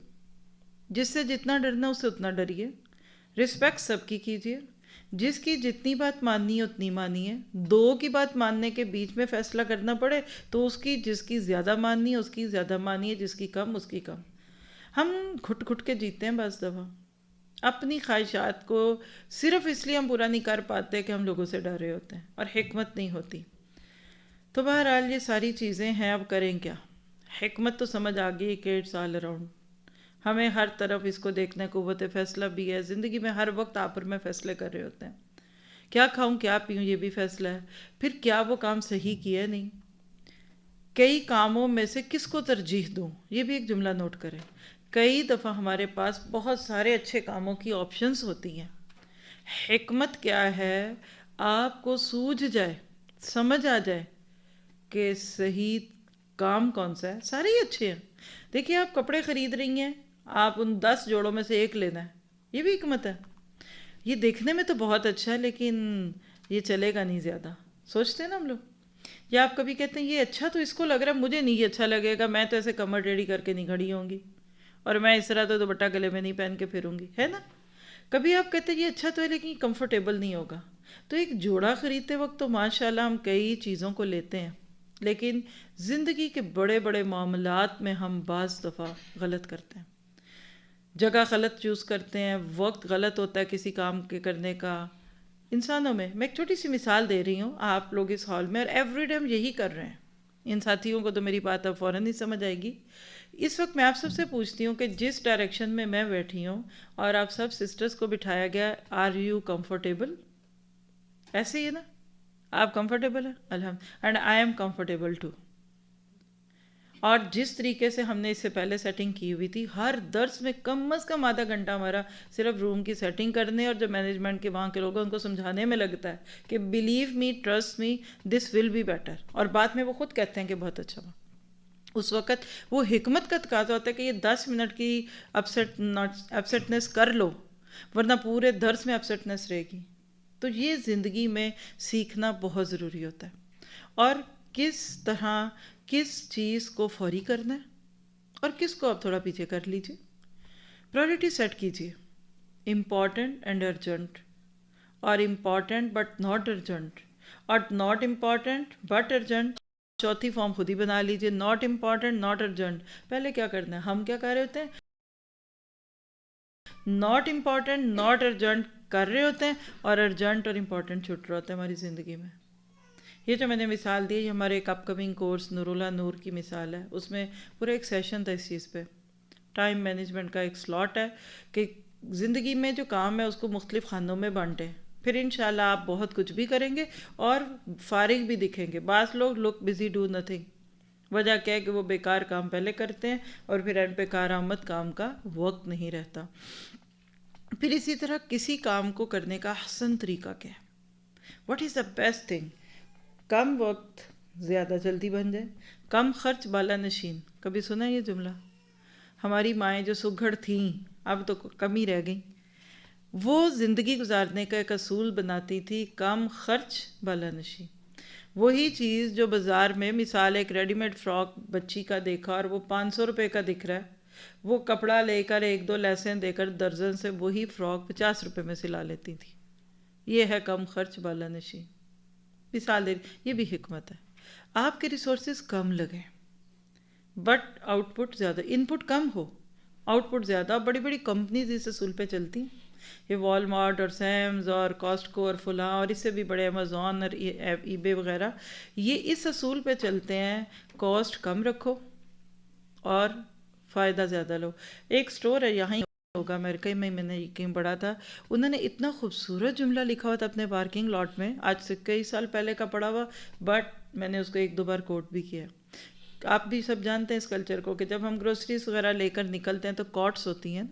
جس سے جتنا ڈرنا اس سے اتنا ڈریے. رسپیکٹ سب کی کیجیے، جس کی جتنی بات ماننی ہے اتنی مانیے. دو کی بات ماننے کے بیچ میں فیصلہ کرنا پڑے تو اس کی جس کی زیادہ ماننی ہے اس کی زیادہ مانیے، جس کی کم اس کی کم. ہم گھٹ گھٹ کے جیتے ہیں بعض دفعہ، اپنی خواہشات کو صرف اس لیے ہم پورا نہیں کر پاتے کہ ہم لوگوں سے ڈر رہے ہوتے ہیں اور حکمت نہیں ہوتی. تو بہرحال یہ ساری چیزیں ہیں، اب کریں کیا؟ حکمت تو سمجھ آ گئی کہ اٹس آل اراؤنڈ. ہمیں ہر طرف اس کو دیکھنا ہے. قوت فیصلہ بھی ہے زندگی میں، ہر وقت آپ اور میں فیصلے کر رہے ہوتے ہیں. کیا کھاؤں کیا پیوں یہ بھی فیصلہ ہے. پھر کیا وہ کام صحیح کیا ہے نہیں، کئی کاموں میں سے کس کو ترجیح دوں، یہ بھی ایک جملہ نوٹ کریں. کئی دفعہ ہمارے پاس بہت سارے اچھے کاموں کی آپشنز ہوتی ہیں. حکمت کیا ہے؟ آپ کو سوجھ جائے، سمجھ آ جائے کہ صحیح کام کون سا ہے. سارے ہی اچھے ہیں. دیکھیے آپ کپڑے خرید رہی ہیں، آپ ان 10 جوڑوں میں سے ایک لینا ہے، یہ بھی حکمت ہے. یہ دیکھنے میں تو بہت اچھا ہے لیکن یہ چلے گا نہیں زیادہ، سوچتے ہیں نا ہم لوگ. یا آپ کبھی کہتے ہیں یہ اچھا تو اس کو لگ رہا ہے، مجھے نہیں یہ اچھا لگے گا، میں تو ایسے کمر ٹیڑھی کر کے نہیں کھڑی ہوں گی، اور میں اس طرح تو دوپٹہ گلے میں نہیں پہن کے پھروں گی، ہے نا. کبھی آپ کہتے ہیں یہ اچھا تو ہے لیکن یہ کمفرٹیبل نہیں ہوگا. تو ایک جوڑا خریدتے وقت تو ماشاءاللہ ہم کئی چیزوں کو لیتے ہیں، لیکن زندگی کے بڑے بڑے معاملات میں ہم بعض دفعہ غلط کرتے ہیں، جگہ غلط چوز کرتے ہیں، وقت غلط ہوتا ہے کسی کام کے کرنے کا. انسانوں میں ایک چھوٹی سی مثال دے رہی ہوں، آپ لوگ اس ہال میں اور ایوری ڈے ہم یہی کر رہے ہیں. ان ساتھیوں کو تو میری بات اب فوراً ہی سمجھ آئے گی. اس وقت میں آپ سب سے پوچھتی ہوں کہ جس ڈائریکشن میں میں بیٹھی ہوں اور آپ سب سسٹرز کو بٹھایا گیا، آر یو کمفرٹیبل؟ ایسے ہی ہے نا؟ آپ کمفرٹیبل ہیں؟ الحمد، and I am comfortable too. اور جس طریقے سے ہم نے اس سے پہلے سیٹنگ کی ہوئی تھی، ہر درس میں کم از کم آدھا گھنٹہ ہمارا صرف روم کی سیٹنگ کرنے اور جو مینجمنٹ کے وہاں کے لوگ ہیں ان کو سمجھانے میں لگتا ہے کہ believe me, trust me, this will be better. اور بعد میں وہ خود کہتے ہیں کہ بہت اچھا ہوا. اس وقت وہ حکمت کا تقاضا ہوتا ہے کہ یہ 10 منٹ کی اپسیٹنس کر لو، ورنہ پورے درس میں اپسیٹنس رہے گی. تو یہ زندگی میں سیکھنا بہت ضروری ہوتا ہے. اور کس طرح کس چیز کو فوری کرنا ہے اور کس کو آپ تھوڑا پیچھے کر لیجیے. پرائورٹی سیٹ کیجیے، امپورٹنٹ اینڈ ارجنٹ، اور امپورٹنٹ بٹ ناٹ ارجنٹ، اور ناٹ امپورٹنٹ بٹ ارجنٹ. چوتھی فارم خود ہی بنا لیجیے، ناٹ امپورٹنٹ ناٹ ارجنٹ. پہلے کیا کرنا ہے، ہم کیا کر رہے ہوتے ہیں، ناٹ امپورٹنٹ ناٹ ارجنٹ کر رہے ہوتے ہیں اور ارجنٹ اور امپورٹنٹ چھوٹ رہا ہوتا ہے ہماری زندگی میں. یہ جو میں نے مثال دی، یہ ہمارے ایک اپ کمنگ کورس نور اللہ نور کی مثال ہے. اس میں پورا ایک سیشن تھا اس چیز پہ. ٹائم مینجمنٹ کا ایک سلاٹ ہے کہ زندگی میں جو کام ہے اس کو مختلف خانوں میں بانٹیں، پھر انشاءاللہ آپ بہت کچھ بھی کریں گے اور فارغ بھی دکھیں گے. بعض لوگ لک بزی ڈو نتھنگ، وجہ کیا ہے کہ وہ بیکار کام پہلے کرتے ہیں اور پھر اینڈ پہ کارآمد کام کا وقت نہیں رہتا. پھر اسی طرح کسی کام کو کرنے کا احسن طریقہ کیا ہے، what is the best thing. کم وقت زیادہ جلدی بن جائے، کم خرچ بالا نشین. کبھی سنا یہ جملہ؟ ہماری مائیں جو سگھڑ تھیں اب تو کم ہی رہ گئیں، وہ زندگی گزارنے کا ایک اصول بناتی تھی، کم خرچ بالا نشین. وہی چیز جو بازار میں مثال ایک ریڈی میڈ فراک بچی کا دیکھا اور وہ 500 روپے کا دکھ رہا ہے، وہ کپڑا لے کر ایک دو لیسیں دے کر درزن سے وہی فراک 50 روپے میں سلا لیتی تھی. یہ ہے کم خرچ بالا نشی. مثال دے یہ بھی حکمت ہے. آپ کے ریسورسز کم لگیں بٹ آؤٹ پٹ زیادہ، ان پٹ کم ہو آؤٹ پٹ زیادہ. بڑی بڑی کمپنیز اس اصول پہ چلتی ہیں، یہ وال مارٹ اور سیمز اور کاسٹکو اور فلاں اور اس سے بھی بڑے امیزون اور ای بے وغیرہ، یہ اس اصول پہ چلتے ہیں کاسٹ کم رکھو اور فائدہ زیادہ لو. ایک سٹور ہے یہاں ہی ہوگا امریکہ میں نے کہیں پڑھا تھا، انہوں نے اتنا خوبصورت جملہ لکھا ہوا تھا اپنے پارکنگ لاٹ میں، آج سے کئی سال پہلے کا پڑھا ہوا، بٹ میں نے اس کو ایک دو بار کوٹ بھی کیا. آپ بھی سب جانتے ہیں اس کلچر کو کہ جب ہم گروسریز وغیرہ لے کر نکلتے ہیں تو کارٹس ہوتی ہیں.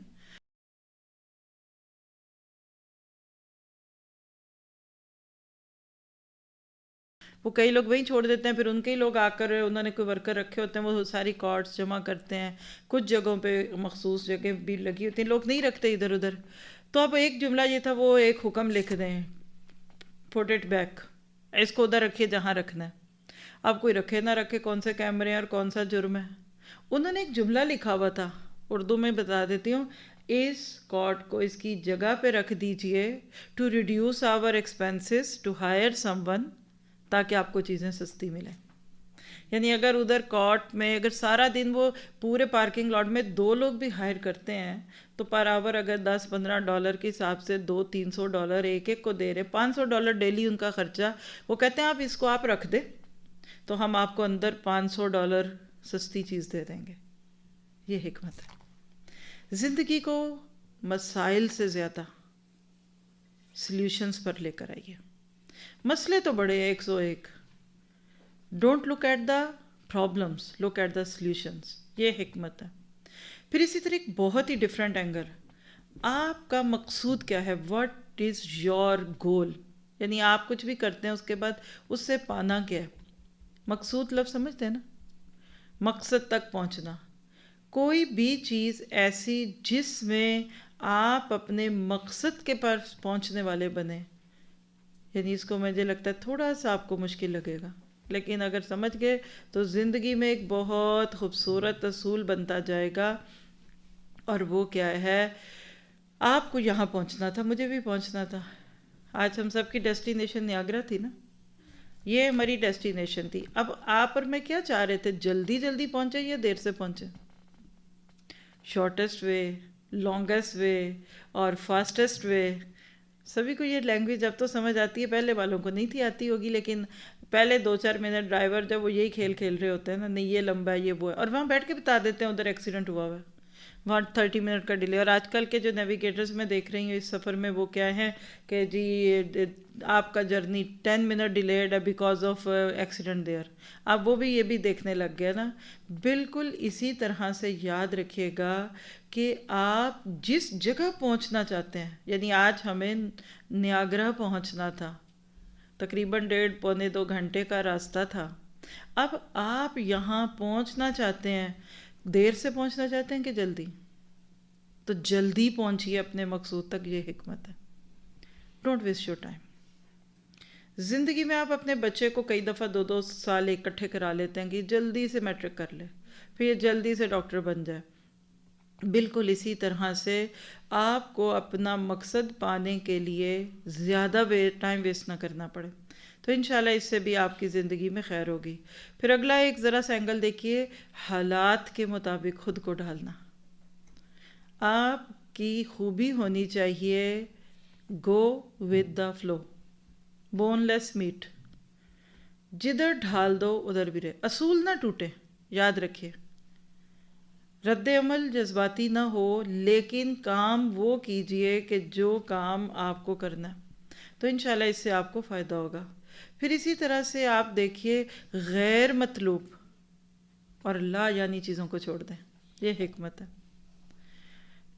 وہ کئی لوگ وہیں چھوڑ دیتے ہیں، پھر ان کے ہی لوگ آ کر انہوں نے کوئی ورکر رکھے ہوتے ہیں، وہ ساری کارڈس جمع کرتے ہیں. کچھ جگہوں پہ مخصوص جگہ بھی لگی ہوتی ہیں، لوگ نہیں رکھتے ادھر ادھر. تو اب ایک جملہ یہ تھا، وہ ایک حکم لکھ دیں پٹ اٹ بیک، اس کو ادھر رکھیے جہاں رکھنا ہے. اب کوئی رکھے نہ رکھے، کون سے کیمرے ہیں اور کون سا جرم ہے. انہوں نے ایک جملہ لکھا ہوا تھا، اردو میں بتا دیتی ہوں، اس کارڈ کو اس کی جگہ پہ رکھ دیجئے to reduce our expenses to hire someone, تاکہ آپ کو چیزیں سستی ملیں. یعنی اگر ادھر کارٹ میں اگر سارا دن وہ پورے پارکنگ لاٹ میں 2 لوگ بھی ہائر کرتے ہیں تو پر آور اگر $10-15 کے حساب سے $200-300 ایک ایک کو دے رہے، $500 ڈیلی ان کا خرچہ. وہ کہتے ہیں آپ اس کو آپ رکھ دیں تو ہم آپ کو اندر $500 سستی چیز دے دیں گے. یہ حکمت ہے. زندگی کو مسائل سے زیادہ سلیوشنز پر لے کر آئیے. مسئلے تو بڑے 101. Don't look at the problems, look at the solutions. یہ حکمت ہے. پھر اسی طرح ایک بہت ہی ڈفرینٹ اینگل، آپ کا مقصود کیا ہے، واٹ از یور گول. یعنی آپ کچھ بھی کرتے ہیں اس کے بعد اس سے پانا کیا ہے. مقصود لفظ سمجھتے ہیں نا، مقصد تک پہنچنا. کوئی بھی چیز ایسی جس میں آپ اپنے مقصد کے پاس پہنچنے والے بنے، یعنی اس کو مجھے لگتا ہے تھوڑا سا آپ کو مشکل لگے گا، لیکن اگر سمجھ گئے تو زندگی میں ایک بہت خوبصورت اصول بنتا جائے گا. اور وہ کیا ہے، آپ کو یہاں پہنچنا تھا، مجھے بھی پہنچنا تھا. آج ہم سب کی ڈیسٹینیشن نیاگرا تھی نا، یہ ہماری ڈیسٹینیشن تھی. اب آپ اور میں کیا چاہ رہے تھے، جلدی جلدی پہنچے یا دیر سے پہنچے. شارٹیسٹ وے، لانگیسٹ وے اور فاسٹیسٹ وے. سبھی کو یہ لینگویج اب تو سمجھ آتی ہے، پہلے والوں کو نہیں تھی آتی ہوگی، لیکن پہلے 2-4 منٹ ڈرائیور جب وہ یہی کھیل کھیل رہے ہوتے ہیں نا، نہیں یہ لمبا ہے یہ وہ ہے، اور وہاں بیٹھ کے بتا دیتے ہیں ادھر ایکسیڈنٹ ہوا ہوا ہے، وہاں 30 منٹ کا ڈیلے. اور آج کل کے جو نیویگیٹرز میں دیکھ رہی ہوں اس سفر میں، وہ کیا ہے کہ جی آپ کا جرنی 10 منٹ ڈیلیڈ ہے بیکاز آف ایکسیڈنٹ دیئر. اب وہ بھی یہ بھی دیکھنے لگ گیا نا. بالکل اسی طرح سے یاد رکھیے گا کہ آپ جس جگہ پہنچنا چاہتے ہیں، یعنی آج ہمیں نیاگرا پہنچنا تھا، تقریباً 1.5-2 گھنٹے کا راستہ تھا. اب آپ یہاں پہنچنا چاہتے ہیں، دیر سے پہنچنا چاہتے ہیں کہ جلدی، تو جلدی پہنچیے اپنے مقصود تک. یہ حکمت ہے. Don't waste your time. زندگی میں آپ اپنے بچے کو کئی دفعہ 2-2 سال اکٹھے کرا لیتے ہیں کہ جلدی سے میٹرک کر لے، پھر یہ جلدی سے ڈاکٹر بن جائے. بالکل اسی طرح سے آپ کو اپنا مقصد پانے کے لیے زیادہ ٹائم ویسٹ نہ کرنا پڑے، تو انشاءاللہ اس سے بھی آپ کی زندگی میں خیر ہوگی. پھر اگلا ایک ذرا سا اینگل دیکھیے، حالات کے مطابق خود کو ڈھالنا. آپ کی خوبی ہونی چاہیے go with the flow, boneless meat. جدھر ڈھال دو ادھر بھی رہے. اصول نہ ٹوٹے، یاد رکھیے. رد عمل جذباتی نہ ہو، لیکن کام وہ کیجئے کہ جو کام آپ کو کرنا ہے، تو انشاءاللہ اس سے آپ کو فائدہ ہوگا. پھر اسی طرح سے آپ دیکھیے غیر مطلوب اور لا یعنی چیزوں کو چھوڑ دیں. یہ حکمت ہے.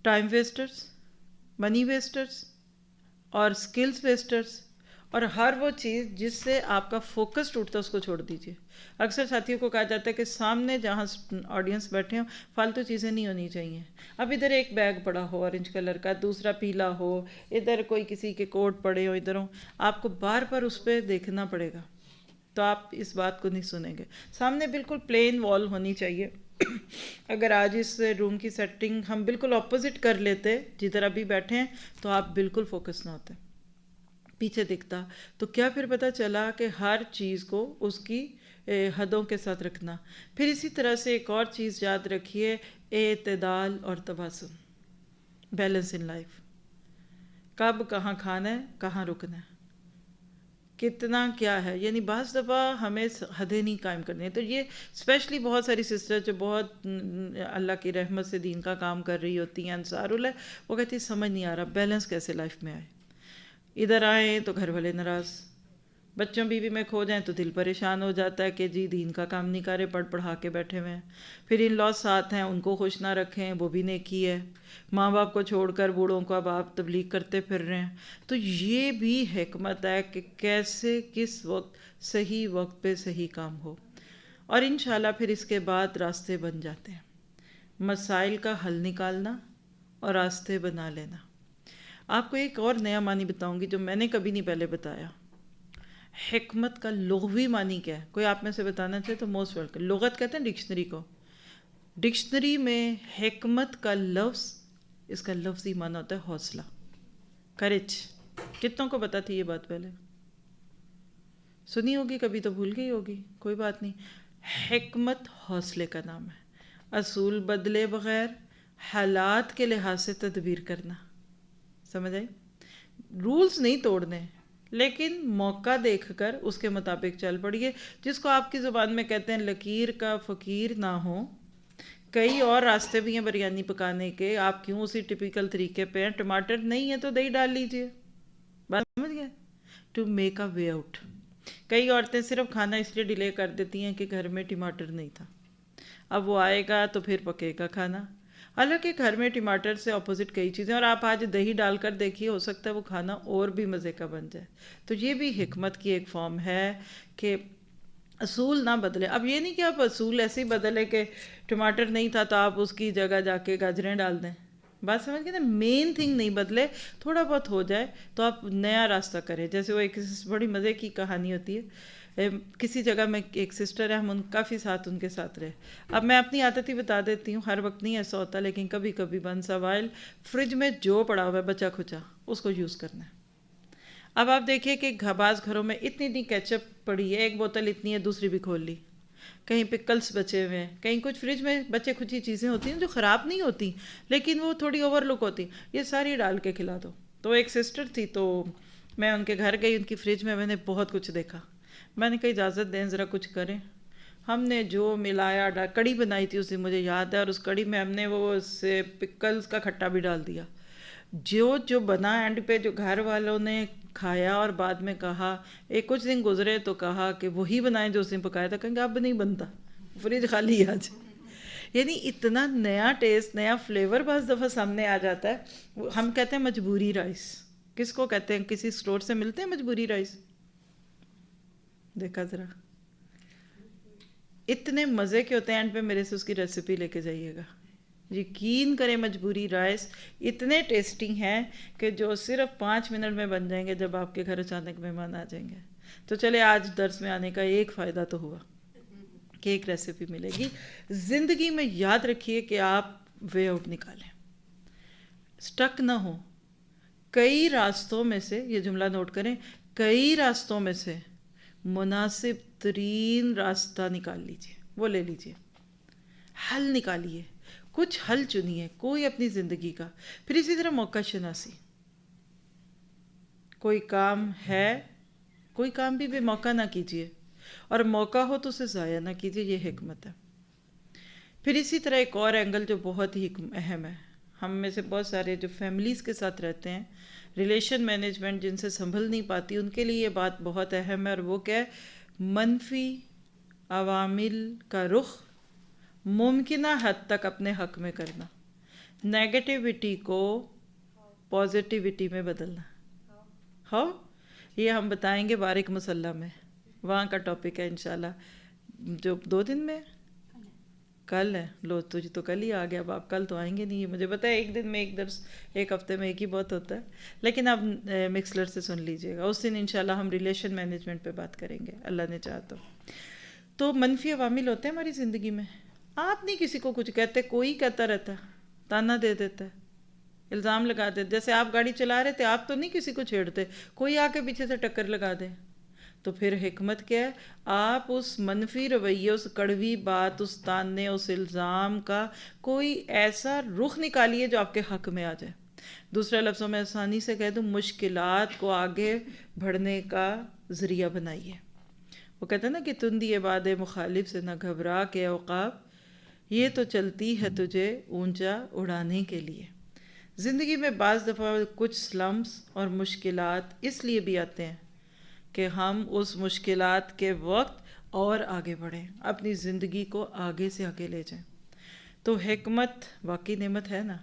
ٹائم ویسٹرز، منی ویسٹرز اور سکلز ویسٹرز، اور ہر وہ چیز جس سے آپ کا فوکس ٹوٹتا ہے اس کو چھوڑ دیجیے. اکثر ساتھیوں کو کہا جاتا ہے کہ سامنے جہاں آڈینس بیٹھے ہوں فالتو چیزیں نہیں ہونی چاہیے. اب ادھر ایک بیگ پڑا ہو اورنج کلر کا، دوسرا پیلا ہو، ادھر کوئی کسی کے کوٹ پڑے ہو، ادھر ہو، آپ کو بار بار اس پہ دیکھنا پڑے گا. تو آپ اس بات کو نہیں سنیں گے. سامنے بالکل پلین وال ہونی چاہیے. اگر آج اس روم کی سیٹنگ ہم بالکل اپوزٹ کر لیتے جدھر ابھی بیٹھے ہیں تو آپ بالکل فوکس نہ ہوتے, پیچھے دکھتا. تو کیا پھر پتہ چلا کہ ہر چیز کو اس کی حدوں کے ساتھ رکھنا. پھر اسی طرح سے ایک اور چیز یاد رکھیے, اعتدال اور توازن, بیلنس ان لائف. کب کہاں کھانا ہے, کہاں رکنا ہے, کتنا کیا ہے. یعنی بعض دفعہ ہمیں حدیں نہیں قائم کرنی ہیں. تو یہ اسپیشلی بہت ساری سسٹر جو بہت اللہ کی رحمت سے دین کا کام کر رہی ہوتی ہیں, انصار اللہ, وہ کہتی سمجھ نہیں آ رہا بیلنس کیسے لائف میں آئے. ادھر آئیں تو گھر والے ناراض, بچوں بیوی میں کھو جائیں تو دل پریشان ہو جاتا ہے کہ جی دین کا کام نہیں کر رہے, پڑھا کے بیٹھے ہوئے ہیں. پھر ان لاس ساتھ ہیں, ان کو خوش نہ رکھیں, وہ بھی نیکی ہے. ماں باپ کو چھوڑ کر بوڑھوں کا باپ تبلیغ کرتے پھر رہے ہیں. تو یہ بھی حکمت ہے کہ کیسے کس وقت صحیح وقت پہ صحیح کام ہو, اور انشاءاللہ پھر اس کے بعد راستے بن جاتے ہیں. مسائل کا حل نکالنا اور راستے بنا لینا. آپ کو ایک اور نیا معنی بتاؤں گی جو میں نے کبھی نہیں پہلے بتایا. حکمت کا لغوی معنی کیا ہے؟ کوئی آپ میں سے بتانا چاہے تو موسٹ ویلکم. لغت کہتے ہیں ڈکشنری کو. ڈکشنری میں حکمت کا لفظ, اس کا لفظی معنی ہوتا ہے حوصلہ, کریج. کتنوں کو پتا تھی یہ بات پہلے؟ سنی ہوگی کبھی تو بھول گئی ہوگی, کوئی بات نہیں. حکمت حوصلے کا نام ہے. اصول بدلے بغیر حالات کے لحاظ سے تدبیر کرنا. سمجھ آئی؟ رولز نہیں توڑنے, لیکن موقع دیکھ کر اس کے مطابق چل پڑیے. جس کو آپ کی زبان میں کہتے ہیں لکیر کا فقیر نہ ہو. کئی اور راستے بھی ہیں بریانی پکانے کے, آپ کیوں اسی ٹپیکل طریقے پہ ہیں؟ ٹماٹر نہیں ہے تو دہی ڈال لیجئے, بات سمجھ گئے؟ To make a way out. کئی عورتیں صرف کھانا اس لیے ڈیلے کر دیتی ہیں کہ گھر میں ٹماٹر نہیں تھا, اب وہ آئے گا تو پھر پکے گا کھانا. حالانکہ گھر میں ٹماٹر سے اپوزٹ کئی چیزیں, اور آپ آج دہی ڈال کر دیکھیے, ہو سکتا ہے وہ کھانا اور بھی مزے کا بن جائے. تو یہ بھی حکمت کی ایک فارم ہے کہ اصول نہ بدلے. اب یہ نہیں کہ آپ اصول ایسے ہی بدلے کہ ٹماٹر نہیں تھا تو آپ اس کی جگہ جا کے گاجریں ڈال دیں. بات سمجھ گئے نا؟ مین تھنگ نہیں بدلے, تھوڑا بہت ہو جائے تو آپ نیا راستہ کریں. جیسے وہ ایک بڑی مزے کی کہانی ہوتی ہے, کسی جگہ میں ایک سسٹر ہے, ہم کافی ساتھ ان کے ساتھ رہے. اب میں اپنی عادت ہی بتا دیتی ہوں, ہر وقت نہیں ایسا ہوتا, لیکن کبھی کبھی ونس اے وائل فریج میں جو پڑا ہوا ہے بچا کھچا, اس کو یوز کرنا ہے. اب آپ دیکھیے کہ بعض گھروں میں اتنی کیچپ پڑی ہے, ایک بوتل اتنی ہے, دوسری بھی کھول لی. کہیں پکلس بچے ہوئے ہیں, کہیں کچھ فریج میں بچے کھچی چیزیں ہوتی ہیں جو خراب نہیں ہوتی لیکن وہ تھوڑی اوور لک ہوتی, یہ ساری ڈال کے کھلا دو. تو ایک سسٹر تھی, تو میں ان کے گھر گئی, ان کی فریج میں نے بہت کچھ دیکھا. میں نے کہا اجازت دیں ذرا کچھ کریں. ہم نے جو ملایا, کڑی بنائی تھی اس دن مجھے یاد ہے, اور اس کڑی میں ہم نے وہ پکلس کا کھٹا بھی ڈال دیا. جو بنا اینڈ پہ, جو گھر والوں نے کھایا اور بعد میں کہا, ایک کچھ دن گزرے تو کہا کہ وہی بنائیں جو اس دن پکایا تھا. کہیں گے اب نہیں بنتا, فریج خالی ہے آج. یعنی اتنا نیا ٹیسٹ, نیا فلیور بعض دفعہ سامنے آ جاتا ہے. ہم کہتے ہیں مجبوری رائس. کس کو کہتے ہیں؟ کسی اسٹور سے ملتے ہیں مجبوری رائس, دیکھا ذرا, اتنے مزے کے ہوتے ہیں. اینڈ پہ میرے سے اس کی ریسیپی لے کے جائیے گا, یقین کریں مجبوری رائس اتنے ٹیسٹی ہیں کہ جو صرف 5 منٹ میں بن جائیں گے جب آپ کے گھر اچانک مہمان آ جائیں گے. تو چلے آج درس میں آنے کا ایک فائدہ تو ہوا کہ ایک ریسیپی ملے گی. زندگی میں یاد رکھیے کہ آپ وے آؤٹ نکالیں, سٹک نہ ہو. کئی راستوں میں سے, یہ جملہ نوٹ کریں, کئی راستوں میں سے مناسب ترین راستہ نکال لیجئے, وہ لے لیجئے, حل نکالیے, کچھ حل چنیے کوئی اپنی زندگی کا. پھر اسی طرح موقع شناسی. کوئی کام ہے, کوئی کام بھی بے موقع نہ کیجیے, اور موقع ہو تو اسے ضائع نہ کیجیے, یہ حکمت ہے. پھر اسی طرح ایک اور اینگل جو بہت ہی اہم ہے, ہم میں سے بہت سارے جو فیملیز کے ساتھ رہتے ہیں, ریلیشن مینجمنٹ جن سے سنبھل نہیں پاتی, ان کے لیے یہ بات بہت اہم ہے. اور وہ کیا ہے؟ منفی عوامل کا رخ ممکنہ حد تک اپنے حق میں کرنا, نیگیٹیوٹی کو پازیٹیوٹی میں بدلنا. ہاؤ؟ یہ ہم بتائیں گے بارک مسلح میں, وہاں کا ٹاپک ہے انشاءاللہ, جو 2 دن میں کل ہے، لو تجھے تو کل ہی آ گیا، اب آپ کل تو آئیں گے نہیں. یہ مجھے پتا ہے ایک دن میں ایک درس، ایک ہفتے میں ایک ہی بہت ہوتا ہے، لیکن آپ مکسلر سے سن لیجئے گا. اس دن انشاءاللہ ہم ریلیشن مینجمنٹ پہ بات کریں گے اللہ نے چاہا تو منفی عوامل ہوتے ہیں ہماری زندگی میں. آپ نہیں کسی کو کچھ کہتے، کوئی کہتا رہتا ہے، تانا دے دیتا ہے، الزام لگا دیتے. جیسے آپ گاڑی چلا رہے تھے، آپ تو نہیں کسی کو چھیڑتے، کوئی آ کے پیچھے سے ٹکر لگا دے. تو پھر حکمت کیا ہے؟ آپ اس منفی رویے، اس کڑوی بات، اس تانے، اس الزام کا کوئی ایسا رخ نکالیے جو آپ کے حق میں آ جائے. دوسرے لفظوں میں آسانی سے کہہ دوں، مشکلات کو آگے بڑھنے کا ذریعہ بنائیے. وہ کہتے ہیں نا کہ تندی باد مخالف سے نہ گھبرا کے عقاب، یہ تو چلتی ہے تجھے اونچا اڑانے کے لیے. زندگی میں بعض دفعہ کچھ سلمس اور مشکلات اس لیے بھی آتے ہیں کہ ہم اس مشکلات کے وقت اور آگے بڑھیں، اپنی زندگی کو آگے سے آگے لے جائیں. تو حکمت واقعی نعمت ہے نا.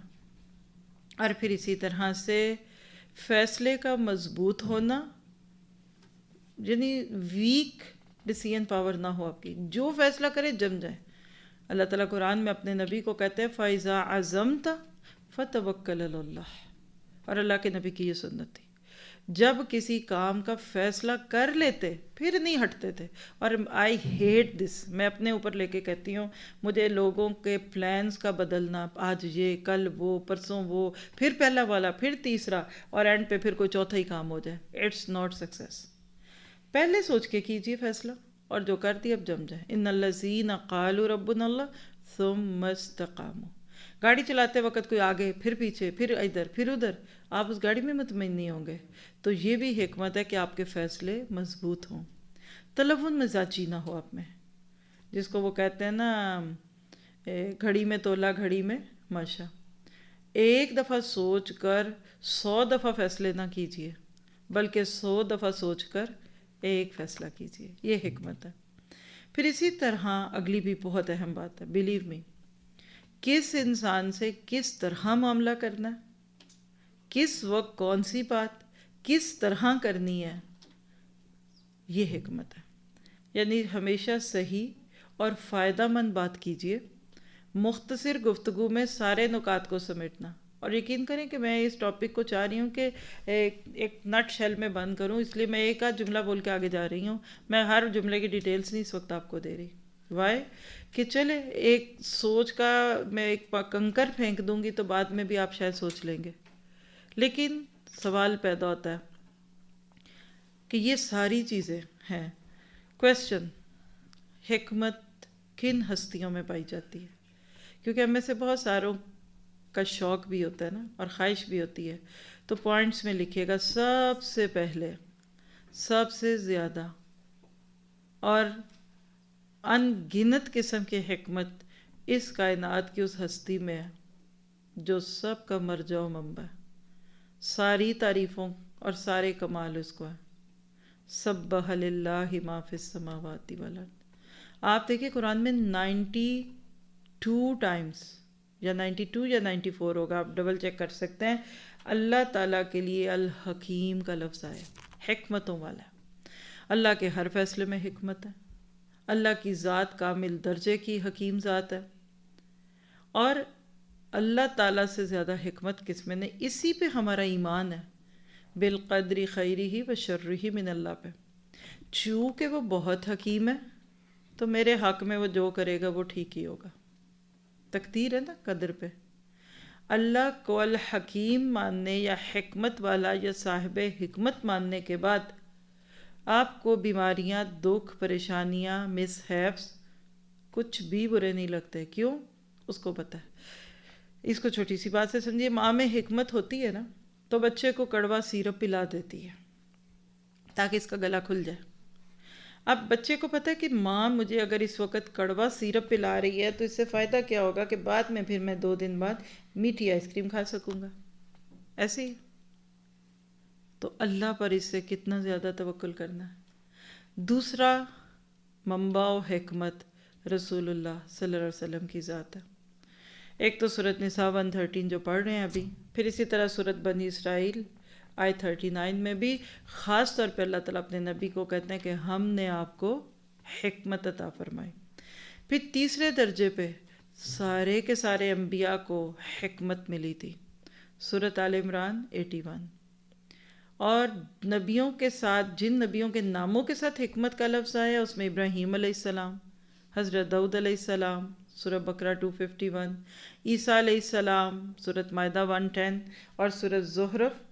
اور پھر اسی طرح سے فیصلے کا مضبوط ہونا، یعنی ویک ڈیسیژن پاور نہ ہو آپ کی، جو فیصلہ کرے جم جائے. اللہ تعالیٰ قرآن میں اپنے نبی کو کہتے ہیں فَإِذَا عَزَمْتَ فَتَوَكَّلْ عَلَى اللَّهِ، اور اللہ کے نبی کی یہ سنت تھی، جب کسی کام کا فیصلہ کر لیتے پھر نہیں ہٹتے تھے. اور آئی ہیٹ دس، میں اپنے اوپر لے کے کہتی ہوں، مجھے لوگوں کے پلانز کا بدلنا، آج یہ کل وہ پرسوں وہ، پھر پہلا والا پھر تیسرا، اور اینڈ پہ پھر کوئی چوتھا ہی کام ہو جائے، اٹس ناٹ سکسیس. پہلے سوچ کے کیجیے فیصلہ، اور جو کر دی اب جم جائے. ان الذین قالوا ربنا اللہ ثم استقاموا. گاڑی چلاتے وقت کوئی آگے پھر پیچھے پھر ادھر پھر ادھر، آپ اس گاڑی میں مطمئن نہیں ہوں گے. تو یہ بھی حکمت ہے کہ آپ کے فیصلے مضبوط ہوں، تلون مزاجی نہ ہو آپ میں، جس کو وہ کہتے ہیں نا گھڑی میں تولا گھڑی میں ماشا. ایک دفعہ سوچ کر 100 دفعہ فیصلے نہ کیجیے، بلکہ 100 دفعہ سوچ کر ایک فیصلہ کیجیے. یہ حکمت ہے. پھر اسی طرح اگلی بھی بہت اہم بات ہے، بلیو می، کس انسان سے کس طرح معاملہ کرنا ہے، کس وقت کون سی بات کس طرح کرنی ہے، یہ حکمت ہے. یعنی ہمیشہ صحیح اور فائدہ مند بات کیجیے، مختصر گفتگو میں سارے نکات کو سمیٹنا. اور یقین کریں کہ میں اس ٹاپک کو چاہ رہی ہوں کہ ایک نٹ شیل میں بند کروں، اس لیے میں ایک آدھ جملہ بول کے آگے جا رہی ہوں. میں ہر جملے کی ڈیٹیلز نہیں اس وقت آپ کو دے رہی. وائے کہ چلے ایک سوچ کا میں ایک کنکر پھینک دوں گی تو بعد میں بھی آپ شاید سوچ لیں گے. لیکن سوال پیدا ہوتا ہے کہ یہ ساری چیزیں ہیں. کویسچن، حکمت کن ہستیوں میں پائی جاتی ہے؟ کیونکہ ہم میں سے بہت ساروں کا شوق بھی ہوتا ہے نا، اور خواہش بھی ہوتی ہے. تو پوائنٹس میں لکھیے گا، سب سے پہلے، سب سے زیادہ اور ان گنت قسم کی حکمت اس کائنات کی اس ہستی میں ہے جو سب کا مرجع و منبع ہے، ساری تعریفوں اور سارے کمال اس کو ہے. سبح للہ ما فی السماوات والارض. آپ دیکھیں قرآن میں 92 ٹائمز یا 92 یا 94 ہوگا، آپ ڈبل چیک کر سکتے ہیں، اللہ تعالیٰ کے لیے الحکیم کا لفظ آیا، حکمتوں والا. اللہ کے ہر فیصلے میں حکمت ہے. اللہ کی ذات کامل درجے کی حکیم ذات ہے. اور اللہ تعالیٰ سے زیادہ حکمت کس میں نہیں. اسی پہ ہمارا ایمان ہے، بالقدر خیرہ و شرہ من اللہ پہ. چونکہ وہ بہت حکیم ہے تو میرے حق میں وہ جو کرے گا وہ ٹھیک ہی ہوگا. تقدیر ہے نا قدر پہ. اللہ کو الحکیم ماننے یا حکمت والا یا صاحب حکمت ماننے کے بعد آپ کو بیماریاں، دکھ، پریشانیاں، مس ہیپس کچھ بھی برے نہیں لگتے. کیوں؟ اس کو پتہ ہے. اس کو چھوٹی سی بات سے سمجھیے، ماں میں حکمت ہوتی ہے نا تو بچے کو کڑوا سیرپ پلا دیتی ہے تاکہ اس کا گلا کھل جائے. اب بچے کو پتہ ہے کہ ماں مجھے اگر اس وقت کڑوا سیرپ پلا رہی ہے تو اس سے فائدہ کیا ہوگا کہ بعد میں پھر میں 2 دن بعد میٹھی آئس کریم کھا سکوں گا. ایسے ہی تو اللہ پر اس سے کتنا زیادہ توکل کرنا ہے. دوسرا منبع و حکمت رسول اللہ صلی اللہ علیہ وسلم کی ذات ہے. ایک تو سورۃ نساء 113 جو پڑھ رہے ہیں ابھی، پھر اسی طرح سورۃ بنی اسرائیل آیت 39 میں بھی خاص طور پہ اللہ تعالیٰ اپنے نبی کو کہتے ہیں کہ ہم نے آپ کو حکمت عطا فرمائی. پھر تیسرے درجے پہ سارے کے سارے انبیاء کو حکمت ملی تھی، سورۃ آل عمران 81۔ اور نبیوں کے ساتھ، جن نبیوں کے ناموں کے ساتھ حکمت کا لفظ آیا اس میں ابراہیم علیہ السلام، حضرت داؤد علیہ السلام سورہ بقرہ 251، عیسیٰ علیہ السلام سورۃ مائدہ 110 اور سورۃ زخرف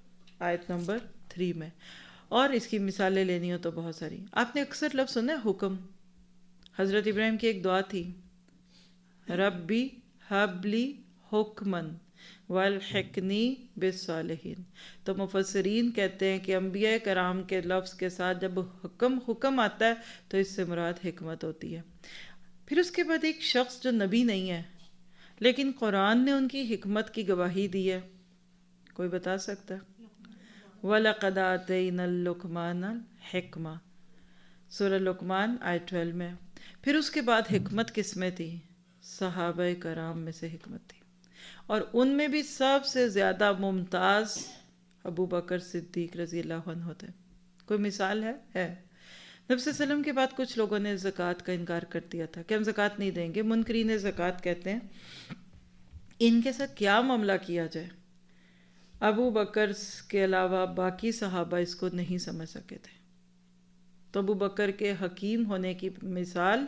آیت نمبر 3 میں۔ اور اس کی مثالیں لینی ہو تو بہت ساری۔ آپ نے اکثر لفظ سنا ہے حکم، حضرت ابراہیم کی ایک دعا تھی، ربی حب لی حکمن والحقنی بالصالحین۔ تو مفسرین کہتے ہیں کہ انبیاء کرام کے لفظ کے ساتھ جب حکم آتا ہے تو اس سے مراد حکمت ہوتی ہے۔ پھر اس کے بعد ایک شخص جو نبی نہیں ہے لیکن قرآن نے ان کی حکمت کی گواہی دی ہے، کوئی بتا سکتا ہے؟ وَلَقَدْ آتَيْنَا اللُّقْمَانَ الْحِکْمَةَ، سورہ لقمان آیت 12 میں۔ پھر اس کے بعد حکمت کس میں تھی؟ صحابہ کرام میں سے حکمت تھی، اور ان میں بھی سب سے زیادہ ممتاز ابو بکر صدیق رضی اللہ عنہ ہوتے۔ کوئی مثال ہے؟ نبی صلی اللہ علیہ وسلم کے بعد کچھ لوگوں نے زکوٰۃ کا انکار کر دیا تھا کہ ہم زکوٰۃ نہیں دیں گے۔ منکرین زکوٰۃ کہتے ہیں ان کے ساتھ کیا معاملہ کیا جائے؟ ابو بکر کے علاوہ باقی صحابہ اس کو نہیں سمجھ سکے تھے۔ تو ابو بکر کے حکیم ہونے کی مثال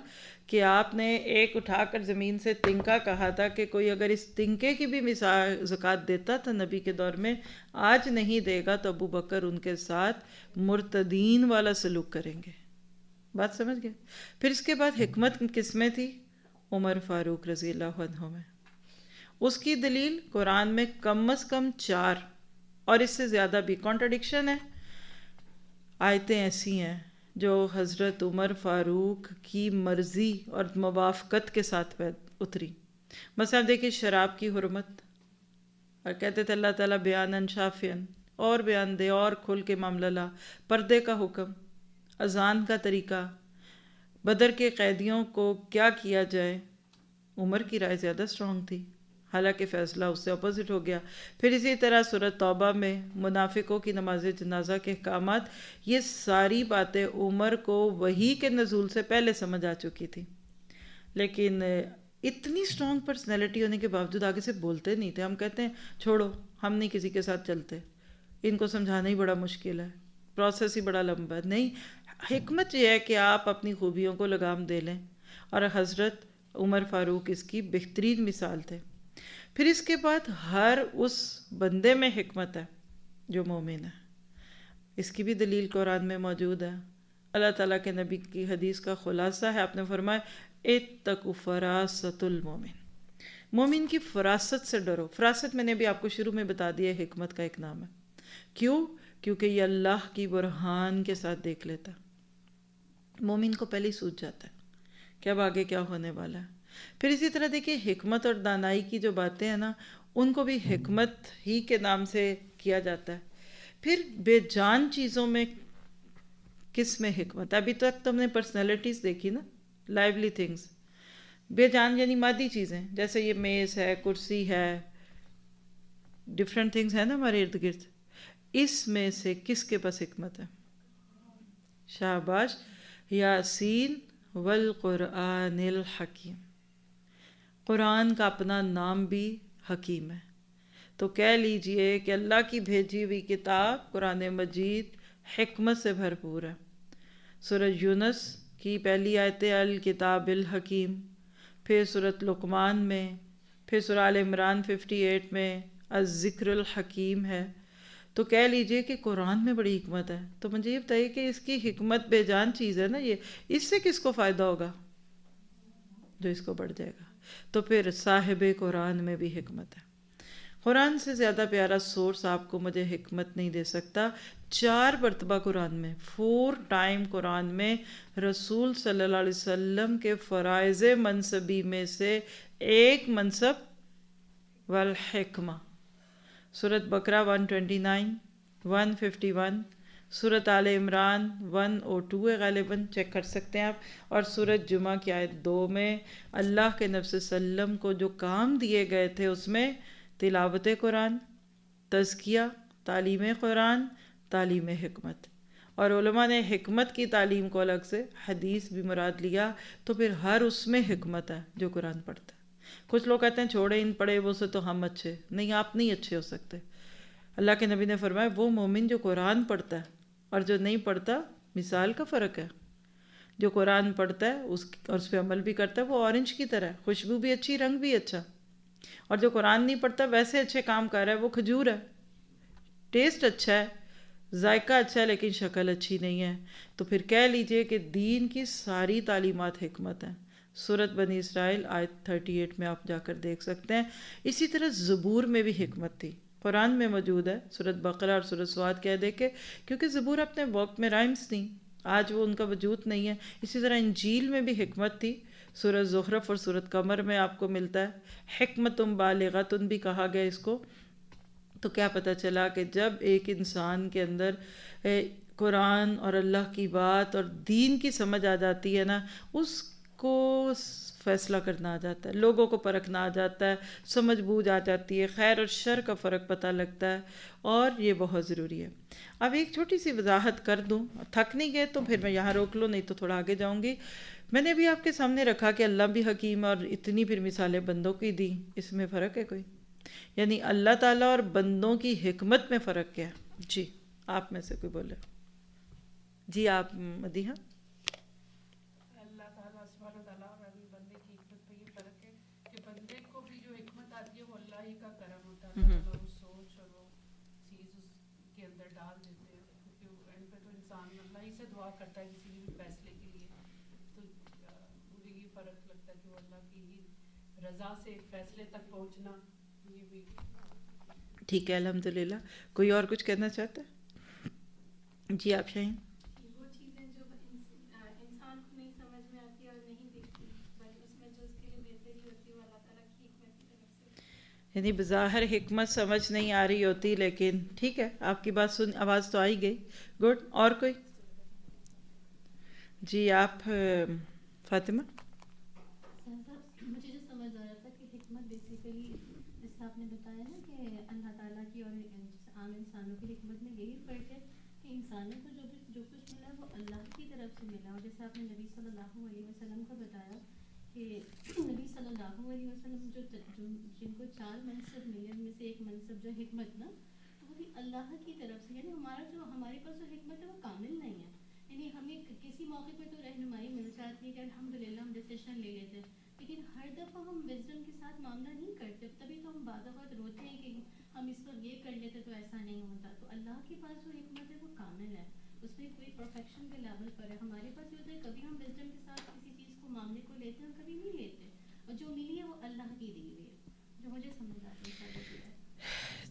کہ آپ نے ایک اٹھا کر زمین سے تنکا کہا تھا کہ کوئی اگر اس تنکے کی بھی مثال زکوٰۃ دیتا تھا نبی کے دور میں، آج نہیں دے گا تو ابو بکر ان کے ساتھ مرتدین والا سلوک کریں گے۔ بات سمجھ گئے؟ پھر اس کے بعد حکمت کس میں تھی؟ عمر فاروق رضی اللہ عنہ میں۔ اس کی دلیل قرآن میں کم از کم 4 اور اس سے زیادہ بھی کنٹرڈکشن ہے، آیتیں ایسی ہیں جو حضرت عمر فاروق کی مرضی اور موافقت کے ساتھ اتری۔ مثلا دیکھیں شراب کی حرمت، اور کہتے تھے اللہ تعالیٰ بیاناً شافیاً، اور بیان دے اور کھل کے معاملہ لا۔ پردے کا حکم، اذان کا طریقہ، بدر کے قیدیوں کو کیا کیا جائے، عمر کی رائے زیادہ اسٹرانگ تھی، حالانکہ فیصلہ اس سے اپوزٹ ہو گیا۔ پھر اسی طرح سورۃ توبہ میں منافقوں کی نماز جنازہ کے احکامات، یہ ساری باتیں عمر کو وحی کے نزول سے پہلے سمجھ آ چکی تھی، لیکن اتنی اسٹرانگ پرسنالٹی ہونے کے باوجود آگے سے بولتے نہیں تھے۔ ہم کہتے ہیں چھوڑو، ہم نہیں کسی کے ساتھ چلتے، ان کو سمجھانا ہی بڑا مشکل ہے، پروسیس ہی بڑا لمبا ہے۔ نہیں، حکمت یہ ہے کہ آپ اپنی خوبیوں کو لگام دے لیں، اور حضرت عمر فاروق اس کی بہترین مثال تھے۔ پھر اس کے بعد ہر اس بندے میں حکمت ہے جو مومن ہے، اس کی بھی دلیل قرآن میں موجود ہے۔ اللہ تعالیٰ کے نبی کی حدیث کا خلاصہ ہے، آپ نے فرمایا اتقوا فراست المومن، مومن کی فراست سے ڈرو۔ فراست میں نے بھی آپ کو شروع میں بتا دیا، حکمت کا ایک نام ہے۔ کیوں؟ کیونکہ یہ اللہ کی برہان کے ساتھ دیکھ لیتا، مومن کو پہلے ہی سوچ جاتا ہے کہ اب آگے کیا ہونے والا ہے۔ پھر اسی طرح دیکھیں حکمت اور دانائی کی جو باتیں ہیں نا، ان کو بھی حکمت ہی کے نام سے کیا جاتا ہے۔ پھر بے جان چیزوں میں کس میں حکمت ہے؟ ابھی تک تو ہم نے پرسنالٹیز دیکھی نا، لائیولی تھنگز۔ بے جان یعنی مادی چیزیں، جیسے یہ میز ہے، کرسی ہے، ڈفرینٹ تھنگز ہیں نا ہمارے ارد گرد، اس میں سے کس کے پاس حکمت ہے؟ شاباش، یاسین والقرآن الحکیم، قرآن کا اپنا نام بھی حکیم ہے۔ تو کہہ لیجئے کہ اللہ کی بھیجی ہوئی کتاب قرآن مجید حکمت سے بھرپور ہے۔ سورہ یونس کی پہلی آیت الکتاب الحکیم، پھر سورۃ لقمان میں، پھر سورہ آل عمران 58 میں الذکر الحکیم ہے۔ تو کہہ لیجئے کہ قرآن میں بڑی حکمت ہے۔ تو مجھے یہ بتائیے کہ اس کی حکمت بے جان چیز ہے نا، یہ اس سے کس کو فائدہ ہوگا؟ جو اس کو بڑھ جائے گا۔ تو پھر صاحب قرآن میں بھی حکمت ہے۔ قرآن سے زیادہ پیارا سورس آپ کو مجھے حکمت نہیں دے سکتا۔ 4 مرتبہ قرآن میں، 4 ٹائم قرآن میں رسول صلی اللہ علیہ وسلم کے فرائض منصبی میں سے ایک منصب والحکمہ، سورۃ بقرہ 129، 151، سورۃ آل عمران 102 ہے غالباً، چیک کر سکتے ہیں آپ، اور سورۃ جمعہ کی آیت 2 میں اللہ کے نبی صلی اللہ علیہ وسلم کو جو کام دیے گئے تھے اس میں تلاوت قرآن، تزکیہ، تعلیم قرآن، تعلیم حکمت۔ اور علماء نے حکمت کی تعلیم کو الگ سے حدیث بھی مراد لیا، تو پھر ہر اس میں حکمت ہے جو قرآن پڑھتا ہے۔ کچھ لوگ کہتے ہیں چھوڑے ان پڑھے وہ سے تو ہم اچھے نہیں، آپ نہیں اچھے ہو سکتے. اللہ کے نبی نے فرمایا وہ مومن جو قرآن پڑھتا ہے اور جو نہیں پڑھتا مثال کا فرق ہے. جو قرآن پڑھتا ہے اور اس پہ عمل بھی کرتا ہے وہ اورنج کی طرح ہے، خوشبو بھی اچھی، رنگ بھی اچھا. اور جو قرآن نہیں پڑھتا ویسے اچھے کام کر رہا ہے، وہ کھجور ہے، ٹیسٹ اچھا ہے، ذائقہ اچھا ہے لیکن شکل اچھی نہیں ہے. تو پھر کہہ لیجئے کہ دین کی ساری تعلیمات حکمت ہیں. سورۃ بنی اسرائیل آیت 38 میں آپ جا کر دیکھ سکتے ہیں. اسی طرح زبور میں بھی حکمت تھی، قرآن میں موجود ہے. سورۃ بقرہ اور سورۃ صاد کہہ دے کہ کیونکہ زبور اپنے وقت میں رائمز تھیں، آج وہ ان کا وجود نہیں ہے. اسی طرح انجیل میں بھی حکمت تھی. سورۃ زخرف اور سورۃ قمر میں آپ کو ملتا ہے. حکمتم بالغتن بھی کہا گیا اس کو. تو کیا پتہ چلا کہ جب ایک انسان کے اندر قرآن اور اللہ کی بات اور دین کی سمجھ آ جاتی ہے نا، اس کو فیصلہ کرنا آ جاتا ہے، لوگوں کو پرکھنا آ جاتا ہے، سمجھ بوجھ آ جاتی ہے، خیر اور شر کا فرق پتہ لگتا ہے، اور یہ بہت ضروری ہے. اب ایک چھوٹی سی وضاحت کر دوں، تھک نہیں گئے تو پھر میں یہاں روک لوں، نہیں تو تھوڑا آگے جاؤں گی. میں نے ابھی آپ کے سامنے رکھا کہ اللہ بھی حکیم اور اتنی پھر مثالیں بندوں کی دی، اس میں فرق ہے کوئی؟ یعنی اللہ تعالیٰ اور بندوں کی حکمت میں فرق کیا ہے؟ جی آپ میں سے کوئی بولے. جی آپ مدیحہ. اللہ تعالیٰ سبحانہ تعالیٰ اور بندے کی حکمت میں یہ فرق ہے کہ بندے کو بھی جو حکمت آتی ہے وہ اللہ ہی کا کرم ہوتا ہے. اللہ تعالیٰ وہ سوچ اور وہ چیز اس کے اندر ڈال دیتے ہیں، کیونکہ اینڈ پہ تو انسان اللہ ہی سے دعا کرتا ہے کسی بھی فیصلے کے لیے. تو مجھے یہ فرق لگتا ہے کہ وہ اللہ کی ہی رضا سے ایک فیصلے تک پہنچنا، یہ بھی ٹھیک ہے. الحمدللہ. کوئی اور کچھ کہنا چاہتا ہے؟ جی آپ شاہین. وہ چیزیں جو انسان کو نہیں سمجھ میں آتی اور نہیں دکھتی، بٹ اس میں جو اس کے لیے بہتری ہوتی ہے وہ اللہ تعالیٰ کی حکمت کی طرف سے. یعنی بظاہر حکمت سمجھ نہیں آ رہی ہوتی، لیکن ٹھیک ہے آپ کی بات سن، آواز تو آئی گئی. گڈ. اور کوئی؟ جی آپ فاطمہ. مجھے جو سمجھ آ رہا تھا کہ حکمت بیسیکلی جیسے آپ نے بتایا نا کہ اللہ تعالیٰ کی اور عام انسانوں کی حکمت میں یہی فرق ہے کہ انسانوں کو جو کچھ ملا وہ اللہ کی طرف سے ملا. اور جیسے آپ نے نبی صلی اللہ علیہ وسلم کو بتایا کہ نبی صلی اللہ علیہ وسلم جن کو 4 منصب ملے ان میں سے ایک منصب جو حکمت نا، تو وہ بھی اللہ کی طرف سے. یعنی ہمارے پاس جو حکمت ہے وہ کامل نہیں ہے. یعنی ہمیں کسی موقع پہ تو رہنمائی مل جاتی ہے کہ الحمدللہ ہم ڈیسیشن لے لیتے ہیں، لیکن ہر دفعہ ہم وزڈم کے ساتھ معاملہ نہیں کرتے. تبھی تو ہم بعض اوقات روتے ہیں کہ ہم اس وقت یہ کر لیتے تو ایسا نہیں ہوتا. تو اللہ کے پاس جو حکمت ہے وہ کامل ہے، اس میں کوئی پرفیکشن کے لیول پر ہے. ہمارے پاس یہ ہوتا ہے کبھی ہم وزڈم کے ساتھ کسی چیز کو معاملے کو لیتے ہیں اور کبھی نہیں لیتے، اور جو ملی ہے وہ اللہ کی دی ہوئی ہے. جو مجھے سمجھ آتی ہے.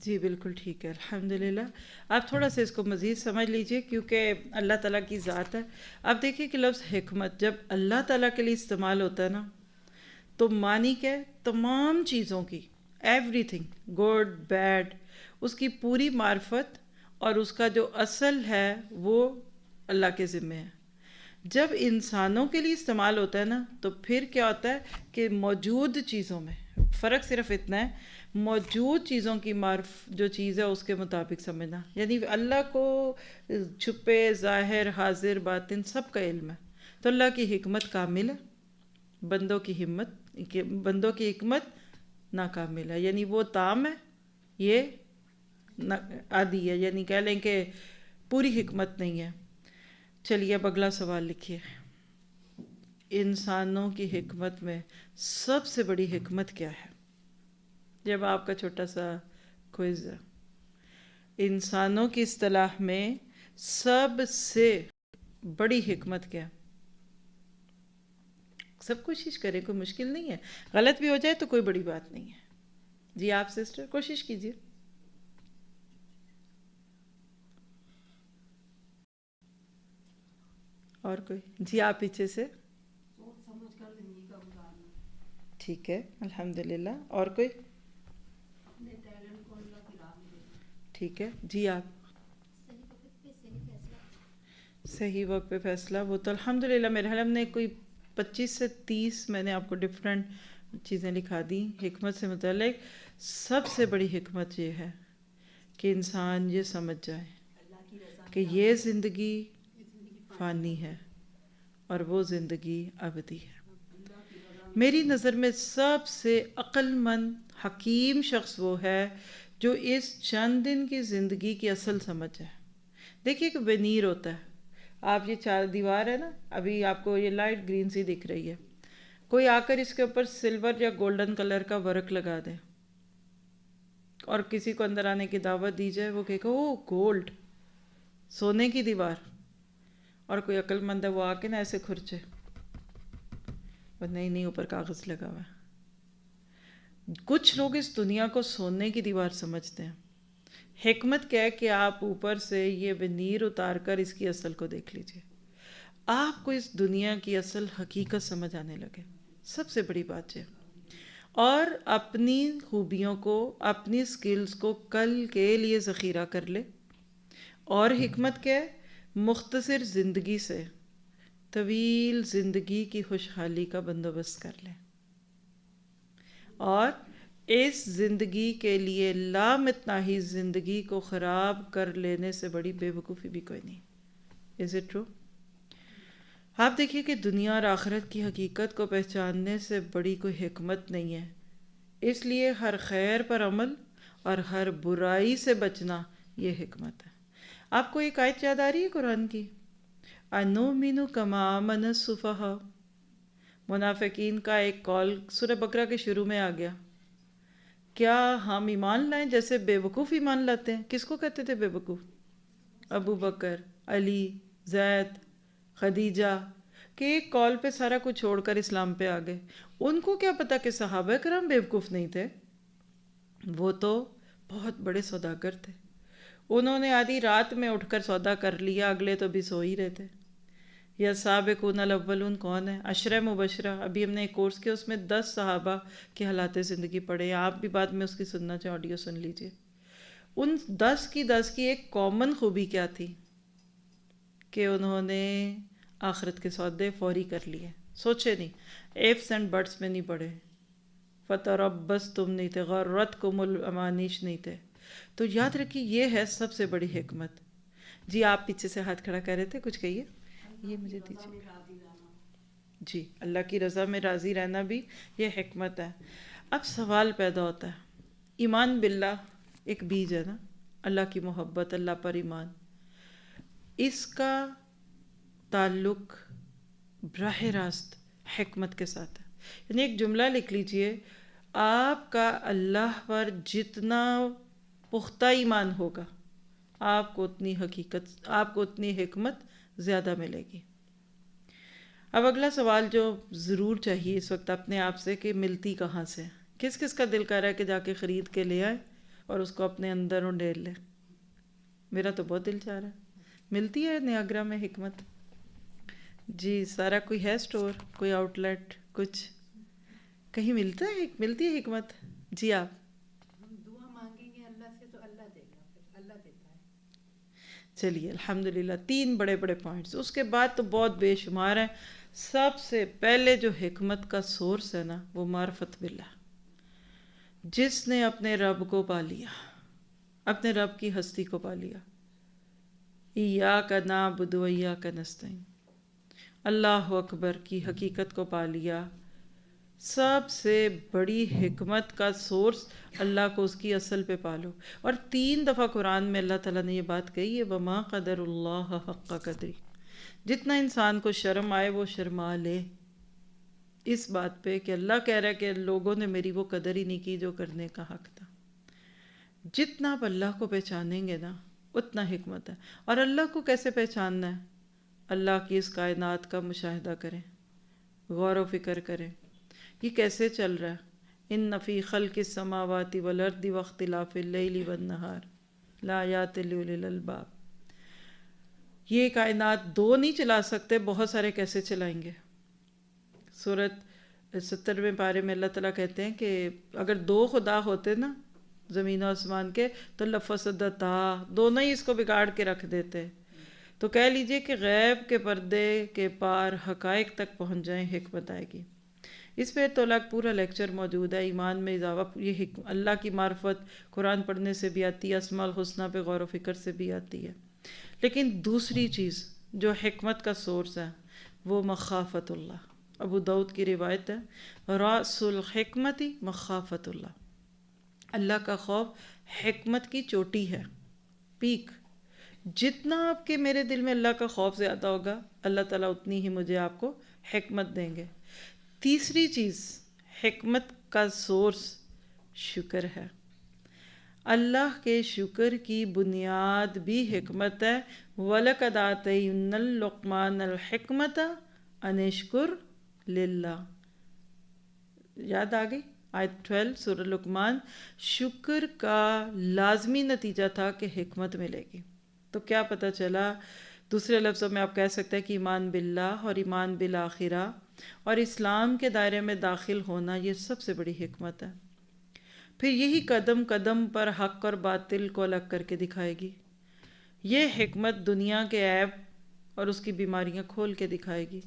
جی بالکل ٹھیک ہے. الحمدللہ. آپ تھوڑا سا اس کو مزید سمجھ لیجئے کیونکہ اللہ تعالیٰ کی ذات ہے. آپ دیکھیے کہ لفظ حکمت جب اللہ تعالیٰ کے لیے استعمال ہوتا ہے نا، تو معنی کیا ہے؟ تمام چیزوں کی، ایوری تھنگ، گڈ بیڈ، اس کی پوری معرفت اور اس کا جو اصل ہے وہ اللہ کے ذمے ہے. جب انسانوں کے لیے استعمال ہوتا ہے نا تو پھر کیا ہوتا ہے کہ موجود چیزوں میں فرق صرف اتنا ہے، موجود چیزوں کی جو چیز ہے اس کے مطابق سمجھنا. یعنی اللہ کو چھپے ظاہر حاضر باطن سب کا علم ہے. تو اللہ کی حکمت کامل ہے، بندوں کی حکمت ناکامل ہے. یعنی وہ تام ہے، یہ آدھی ہے. یعنی کہہ لیں کہ پوری حکمت نہیں ہے. چلیے اب اگلا سوال لکھیے. انسانوں کی حکمت میں سب سے بڑی حکمت کیا ہے؟ جب آپ کا چھوٹا سا کوئز ہے. انسانوں کی اصطلاح میں سب سے بڑی حکمت کیا؟ سب کوشش کریں، کوئی مشکل نہیں ہے، غلط بھی ہو جائے تو کوئی بڑی بات نہیں ہے. جی آپ سسٹر کوشش کیجیے. اور کوئی؟ جی آپ پیچھے سے. سوچ سمجھ کر زندگی کا گزارنا. ٹھیک ہے الحمدللہ. اور کوئی؟ اپنے ٹیلنٹ کو اللہ کی راہ میں دینا. ٹھیک ہے. جی آپ. صحیح وقت پہ فیصلہ. وہ تو الحمدللہ میرے خیال میں کوئی 25 سے 30 میں نے آپ کو ڈفرینٹ چیزیں لکھا دیں حکمت سے متعلق. سب سے بڑی حکمت یہ ہے کہ انسان یہ سمجھ جائے کہ یہ زندگی فانی ہے اور وہ زندگی ابدی ہے. میری نظر میں سب سے عقل مند حکیم شخص وہ ہے جو اس چند دن کی زندگی کی اصل سمجھ ہے. دیکھیے کہ ونیر ہوتا ہے. آپ یہ چار دیوار ہے نا، ابھی آپ کو یہ لائٹ گرین سی دکھ رہی ہے، کوئی آ کر اس کے اوپر سلور یا گولڈن کلر کا ورق لگا دے اور کسی کو اندر آنے کی دعوت دی جائے، وہ کہے گا او گولڈ، سونے کی دیوار. اور کوئی عقل مند ہے وہ آ کے نا ایسے کھرچے، وہ نہیں اوپر کاغذ لگا ہوا ہے. کچھ لوگ اس دنیا کو سونے کی دیوار سمجھتے ہیں. حکمت کیا ہے کہ آپ اوپر سے یہ ونیر اتار کر اس کی اصل کو دیکھ لیجئے، آپ کو اس دنیا کی اصل حقیقت سمجھ آنے لگے. سب سے بڑی بات ہے. اور اپنی خوبیوں کو، اپنی سکلز کو کل کے لیے ذخیرہ کر لے. اور حکمت کیا ہے؟ مختصر زندگی سے طویل زندگی کی خوشحالی کا بندوبست کر لیں. اور اس زندگی کے لیے لامتناہی زندگی کو خراب کر لینے سے بڑی بے وقوفی بھی کوئی نہیں. Is it true? آپ دیکھیے کہ دنیا اور آخرت کی حقیقت کو پہچاننے سے بڑی کوئی حکمت نہیں ہے. اس لیے ہر خیر پر عمل اور ہر برائی سے بچنا یہ حکمت ہے. آپ کو ایک آیت یاد آ رہی ہے قرآن کی؟ اَنُؤْمِنُ كَمَا آمَنَ السُّفَهَاءُ. منافقین کا ایک کال سورہ بقرہ کے شروع میں آ گیا. کیا ہم ایمان لائیں جیسے بے وقوف ایمان لاتے ہیں؟ کس کو کہتے تھے بے وقوف؟ ابو بکر، علی، زید، خدیجہ، کہ ایک کال پہ سارا کچھ چھوڑ کر اسلام پہ آ گئے. ان کو کیا پتا کہ صحابہ کرام بے وقوف نہیں تھے، وہ تو بہت بڑے سوداگر تھے. انہوں نے آدھی رات میں اٹھ کر سودا کر لیا، اگلے تو بھی سو ہی رہے تھے. یا سابقون الاولون کون ہے؟ عشرہ مبشرہ. ابھی ہم نے ایک کورس کیا، اس میں 10 صحابہ کے حالات زندگی پڑھے ہیں. آپ بھی بعد میں اس کی سننا چاہیں آڈیو سن لیجئے. ان 10 کی ایک کامن خوبی کیا تھی کہ انہوں نے آخرت کے سودے فوری کر لیے، سوچے نہیں، ایفس اینڈ بٹس میں نہیں پڑے، فتربصتم نہیں تھے، غرتکم الامانیش نہیں تھے. تو یاد رکھیے یہ ہے سب سے بڑی حکمت. جی آپ پیچھے سے ہاتھ کھڑا کر رہے تھے، کچھ کہیے. یہ مجھے دیجیے. جی اللہ کی رضا میں راضی رہنا بھی یہ حکمت ہے. اب سوال پیدا ہوتا ہے، ایمان باللہ ایک بیج ہے نا، اللہ کی محبت، اللہ پر ایمان، اس کا تعلق براہ راست حکمت کے ساتھ ہے. یعنی ایک جملہ لکھ لیجئے، آپ کا اللہ پر جتنا پختہ ایمان ہوگا، آپ کو اتنی حکمت زیادہ ملے گی. اب اگلا سوال جو ضرور چاہیے اس وقت اپنے آپ سے کہ ملتی کہاں سے؟ کس کس کا دل کر رہا ہے کہ جا کے خرید کے لے آئے اور اس کو اپنے اندر ڈھیر لے؟ میرا تو بہت دل چاہ رہا ہے. ملتی ہے نیاگرا میں حکمت؟ جی سارا کوئی ہے اسٹور، کوئی آؤٹ لیٹ، کچھ کہیں ملتی ہے حکمت؟ جی آپ دعا مانگیں گے اللہ سے تو اللہ دے گا، پھر اللہ دیتا ہے. چلیے الحمدللہ 3 بڑے پوائنٹس. اس کے بعد تو بہت بے شمار ہیں. سب سے پہلے جو حکمت کا سورس ہے نا وہ معرفت باللہ. جس نے اپنے رب کو پا لیا، اپنے رب کی ہستی کو پا لیا، ایاک نعبد و ایاک نستعین، اللہ اکبر کی حقیقت کو پا لیا، سب سے بڑی حکمت کا سورس اللہ کو اس کی اصل پہ پالو. اور 3 دفعہ قرآن میں اللہ تعالیٰ نے یہ بات کہی ہے، وَمَا قَدَرُ اللَّهَ حَقَّ قَدْرِهِ. جتنا انسان کو شرم آئے وہ شرما لے اس بات پہ کہ اللہ کہہ رہا ہے کہ لوگوں نے میری وہ قدر ہی نہیں کی جو کرنے کا حق تھا. جتنا آپ اللہ کو پہچانیں گے نا اتنا حکمت ہے. اور اللہ کو کیسے پہچاننا ہے؟ اللہ کی اس کائنات کا مشاہدہ کریں، غور و فکر کریں، یہ کیسے چل رہا ہے. ان فی خلق السماوات والارض واختلاف اللیل والنہار لآیات لأولی الالباب. یہ کائنات 2 نہیں چلا سکتے، بہت سارے کیسے چلائیں گے؟ سورۃ 70 پارے میں اللہ تعالیٰ کہتے ہیں کہ اگر 2 خدا ہوتے نا زمین و آسمان کے تو لفسدتا، دونوں ہی اس کو بگاڑ کے رکھ دیتے. تو کہہ لیجئے کہ غیب کے پردے کے پار حقائق تک پہنچ جائیں، حکمت آئے گی. اس پہ تو پورا لیکچر موجود ہے. ایمان میں اضافہ، یہ اللہ کی معرفت قرآن پڑھنے سے بھی آتی ہے، اسماء الحسنہ پہ غور و فکر سے بھی آتی ہے. لیکن دوسری چیز جو حکمت کا سورس ہے وہ مخافت اللہ، ابو داؤد کی روایت ہے، رأس الحکمت مخافت اللہ، اللہ کا خوف حکمت کی چوٹی ہے، پیک. جتنا آپ کے میرے دل میں اللہ کا خوف زیادہ ہوگا، اللہ تعالیٰ اتنی ہی مجھے آپ کو حکمت دیں گے. تیسری چیز، حکمت کا سورس شکر ہے. اللہ کے شکر کی بنیاد بھی حکمت ہے. وَلَقَدْ آتَيْنَا لُقْمَانَ الْحِکْمَةَ أَنِ اشْکُرْ لِلَّہ. یاد آ گئی آیت 12 سورہ لقمان. شکر کا لازمی نتیجہ تھا کہ حکمت ملے گی. تو کیا پتہ چلا؟ دوسرے لفظوں میں آپ کہہ سکتے ہیں کہ ایمان باللہ اور ایمان بالآخرہ اور اسلام کے دائرے میں داخل ہونا، یہ سب سے بڑی حکمت ہے. پھر یہی قدم قدم پر حق اور باطل کو الگ کر کے دکھائے گی. یہ حکمت دنیا کے عیب اور اس کی بیماریاں کھول کے دکھائے گی،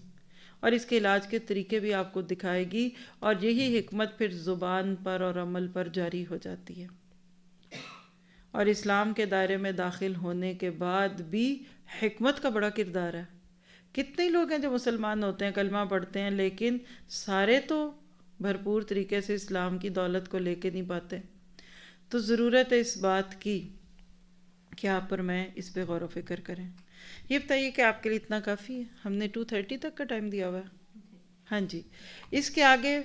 اور اس کے علاج کے طریقے بھی آپ کو دکھائے گی. اور یہی حکمت پھر زبان پر اور عمل پر جاری ہو جاتی ہے. اور اسلام کے دائرے میں داخل ہونے کے بعد بھی حکمت کا بڑا کردار ہے. کتنے لوگ ہیں جو مسلمان ہوتے ہیں، کلمہ پڑھتے ہیں، لیکن سارے تو بھرپور طریقے سے اسلام کی دولت کو لے کے نہیں پاتے. تو ضرورت ہے اس بات کی کہ آپ اور میں اس پہ غور و فکر کریں. یہ بتائیے کہ آپ کے لیے اتنا کافی ہے؟ ہم نے 2:30 تک کا ٹائم دیا ہوا ہے. ہاں جی، اس کے آگے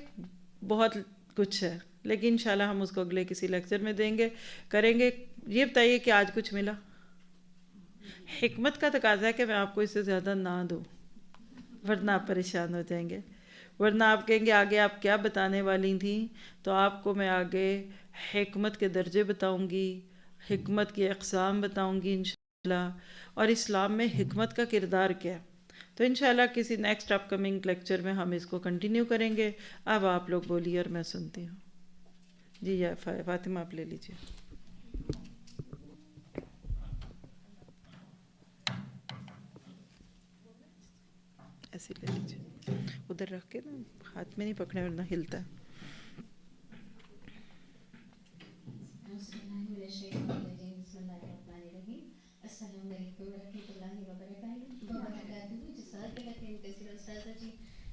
بہت کچھ ہے، لیکن انشاءاللہ ہم اس کو اگلے کسی لیکچر میں دیں گے، کریں گے. یہ بتائیے کہ آج کچھ ملا؟ حکمت کا تقاضا ہے کہ میں آپ کو اس سے زیادہ نہ دوں، ورنہ آپ پریشان ہو جائیں گے. ورنہ آپ کہیں گے آگے آپ کیا بتانے والی تھیں. تو آپ کو میں آگے حکمت کے درجے بتاؤں گی، حکمت کی اقسام بتاؤں گی انشاءاللہ، اور اسلام میں حکمت کا کردار کیا ہے. تو انشاءاللہ کسی نیکسٹ اپ کمنگ لیکچر میں ہم اس کو کنٹینیو کریں گے. اب آپ لوگ بولیے اور میں سنتی ہوں. جی یا فاطمہ آپ لے لیجیے. ایسے لے لیجیے، ادھر رکھ کے نا ہاتھ میں نہیں پکڑے ورنہ ہلتا ہے. السلام علیکم ورحمۃ اللہ وبرکاتہ. جزاک اللہ خیر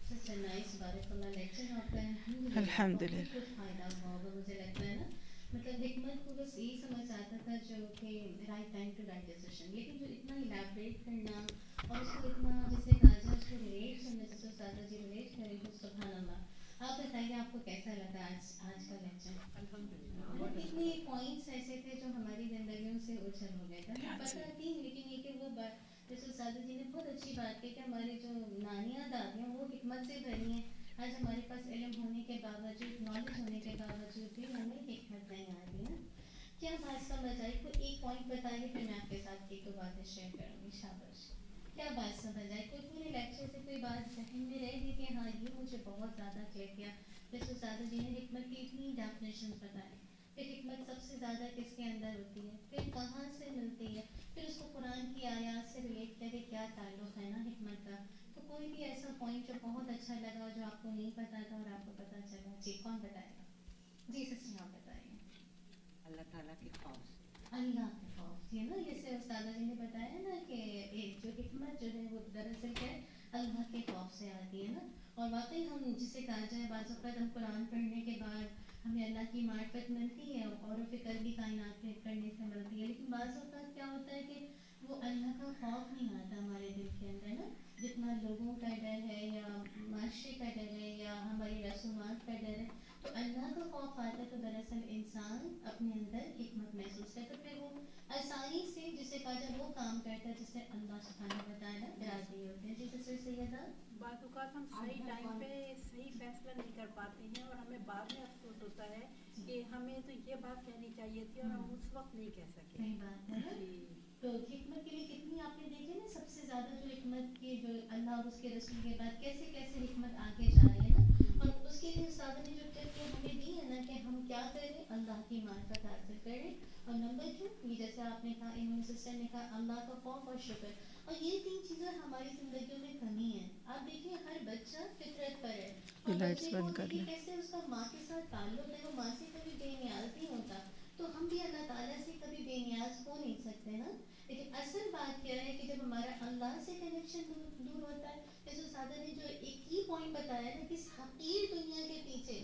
such a nice بارک اللہ لیکچر آپ کا ہے. الحمدللہ. بہت کچھ فائدہ ہوا ہوگا مجھے لگتا ہے نا. مطلب حکمت کو بس یہی سمجھ آتا تھا جو کہ right time to right decision, لیکن جو اتنا الیبریٹ کرنا اور اس کو اتنا جیسے کاجا اس کو ریلیٹ کرنا، جیسے استاد جی ریلیٹ کریں تو سبحان اللہ. آپ بتائیے آپ کو کیسا لگا آج کا لیکچر؟ الحمدللہ کتنے پوائنٹس ایسے تھے جو ہماری زندگیوں سے اجھل ہو گئے تھے. پتہ تھی لیکن یہ کہ وہ جیسے استاد جی نے بہت اچھی بات کی کہ ہماری جو نانیاں دادیاں وہ حکمت سے بھری ہیں. آج ہمارے پاس علم ہونے کے باوجود، نالج ہونے کے باوجود بھی ہمیں حکمت نہیں آ رہی ہے. کیا بات سمجھ آئی؟ کوئی ایک پوائنٹ بتائیے پھر میں آپ کے ساتھ ایک دو باتیں شیئر کروں گی. شاباش. کیا بات سمجھ آئی؟ کوئی پورے لیکچر سے کوئی بات ذہن میں رہ گئی کہ ہاں یہ مجھے بہت زیادہ کلیئر کیا. جیسے استاد جی نے حکمت کی اتنی ڈیفینیشن بتائی، پھر حکمت سب سے زیادہ کس کے اندر ہوتی ہے، پھر کہاں سے ملتی ہے، پھر اس کو قرآن کی آیات سے ریلیٹ کرے کیا تعلق ہے نا حکمت کا. تو کوئی بھی ایسا پوائنٹ جو بہت اچھا لگا جو آپ کو نہیں پتا تھا اور آپ کو پتا چلا؟ جی کون بتائے گا؟ جی سسٹر آپ بتائیے. اللہ تعالیٰ کے خوف. اللہ کے خوف. یہ نا جیسے استاد جی نے بتایا نا کہ ایک جو حکمت جو ہے وہ دراصل کیا ہے، اللہ کے خوف سے آتی ہے نا. اور واقعی ہم جسے کہا جائے بعض اوقات ہم قرآن پڑھنے کے بعد ہمیں اللہ کی معرفت ملتی ہے اور فکر بھی کائنات پہ کرنے سے ملتی ہے، لیکن بعض اوقات کیا ہوتا ہے کہ وہ اللہ کا خوف نہیں آتا ہمارے دل کے اندر نا. جتنا لوگوں کا ڈر ہے یا معاشرے کا ڈر ہے یا ہماری رسومات کا ڈر ہے، تو اللہ کا خوف آتا ہے تو دراصل انسان اپنے اندر حکمت محسوس کرتا ہے. پھر وہ آسانی سے جسے کہا جائے وہ کام کرتا ہے جس سے اللہ سبحانہ و تعالیٰ راضی ہوتے ہیں. جی سسٹر سیدہ. بعض اوقات ہم صحیح ٹائم پہ صحیح فیصلہ نہیں کر پاتے ہیں اور ہمیں بعد میں افسوس ہوتا ہے کہ ہمیں تو یہ بات کہنی چاہیے تھی اور ہم اس وقت نہیں کہہ سکے. صحیح بات ہے نا. تو حکمت کے لیے کتنی آپ نے دیکھے نا سب سے زیادہ جو حکمت کی جو اللہ اور اس کے رسول کے بعد کیسے کیسے حکمت آگے جا رہی ہے نا. اور اس کے لیے استاد نے جو ٹپ ہمیں دی ہے نا کہ ہم کیا کریں، اللہ کی معرفت حاصل کریں. اور نمبر 2 یہ جیسے آپ نے کہا، انہوں نے سسٹر نے کہا اللہ کا خوف اور شکر. اور یہ 3 چیزیں ہماری زندگیوں میں کمی ہے. آپ دیکھیے ہر بچہ فطرت پر ہے اور بچے کو دیکھیے کیسے اس کا ماں کے ساتھ تعلق ہے، وہ ماں سے کبھی بے نیاز نہیں ہوتا. تو ہم بھی اللہ تعالیٰ سے کبھی بے نیاز ہو نہیں سکتے نا. لیکن اصل بات کیا ہے کہ جب ہمارا اللہ سے کنیکشن دور ہوتا ہے. جیسے سادہ نے جو ایک ہی پوائنٹ بتایا کہ اس حقیر دنیا کے پیچھے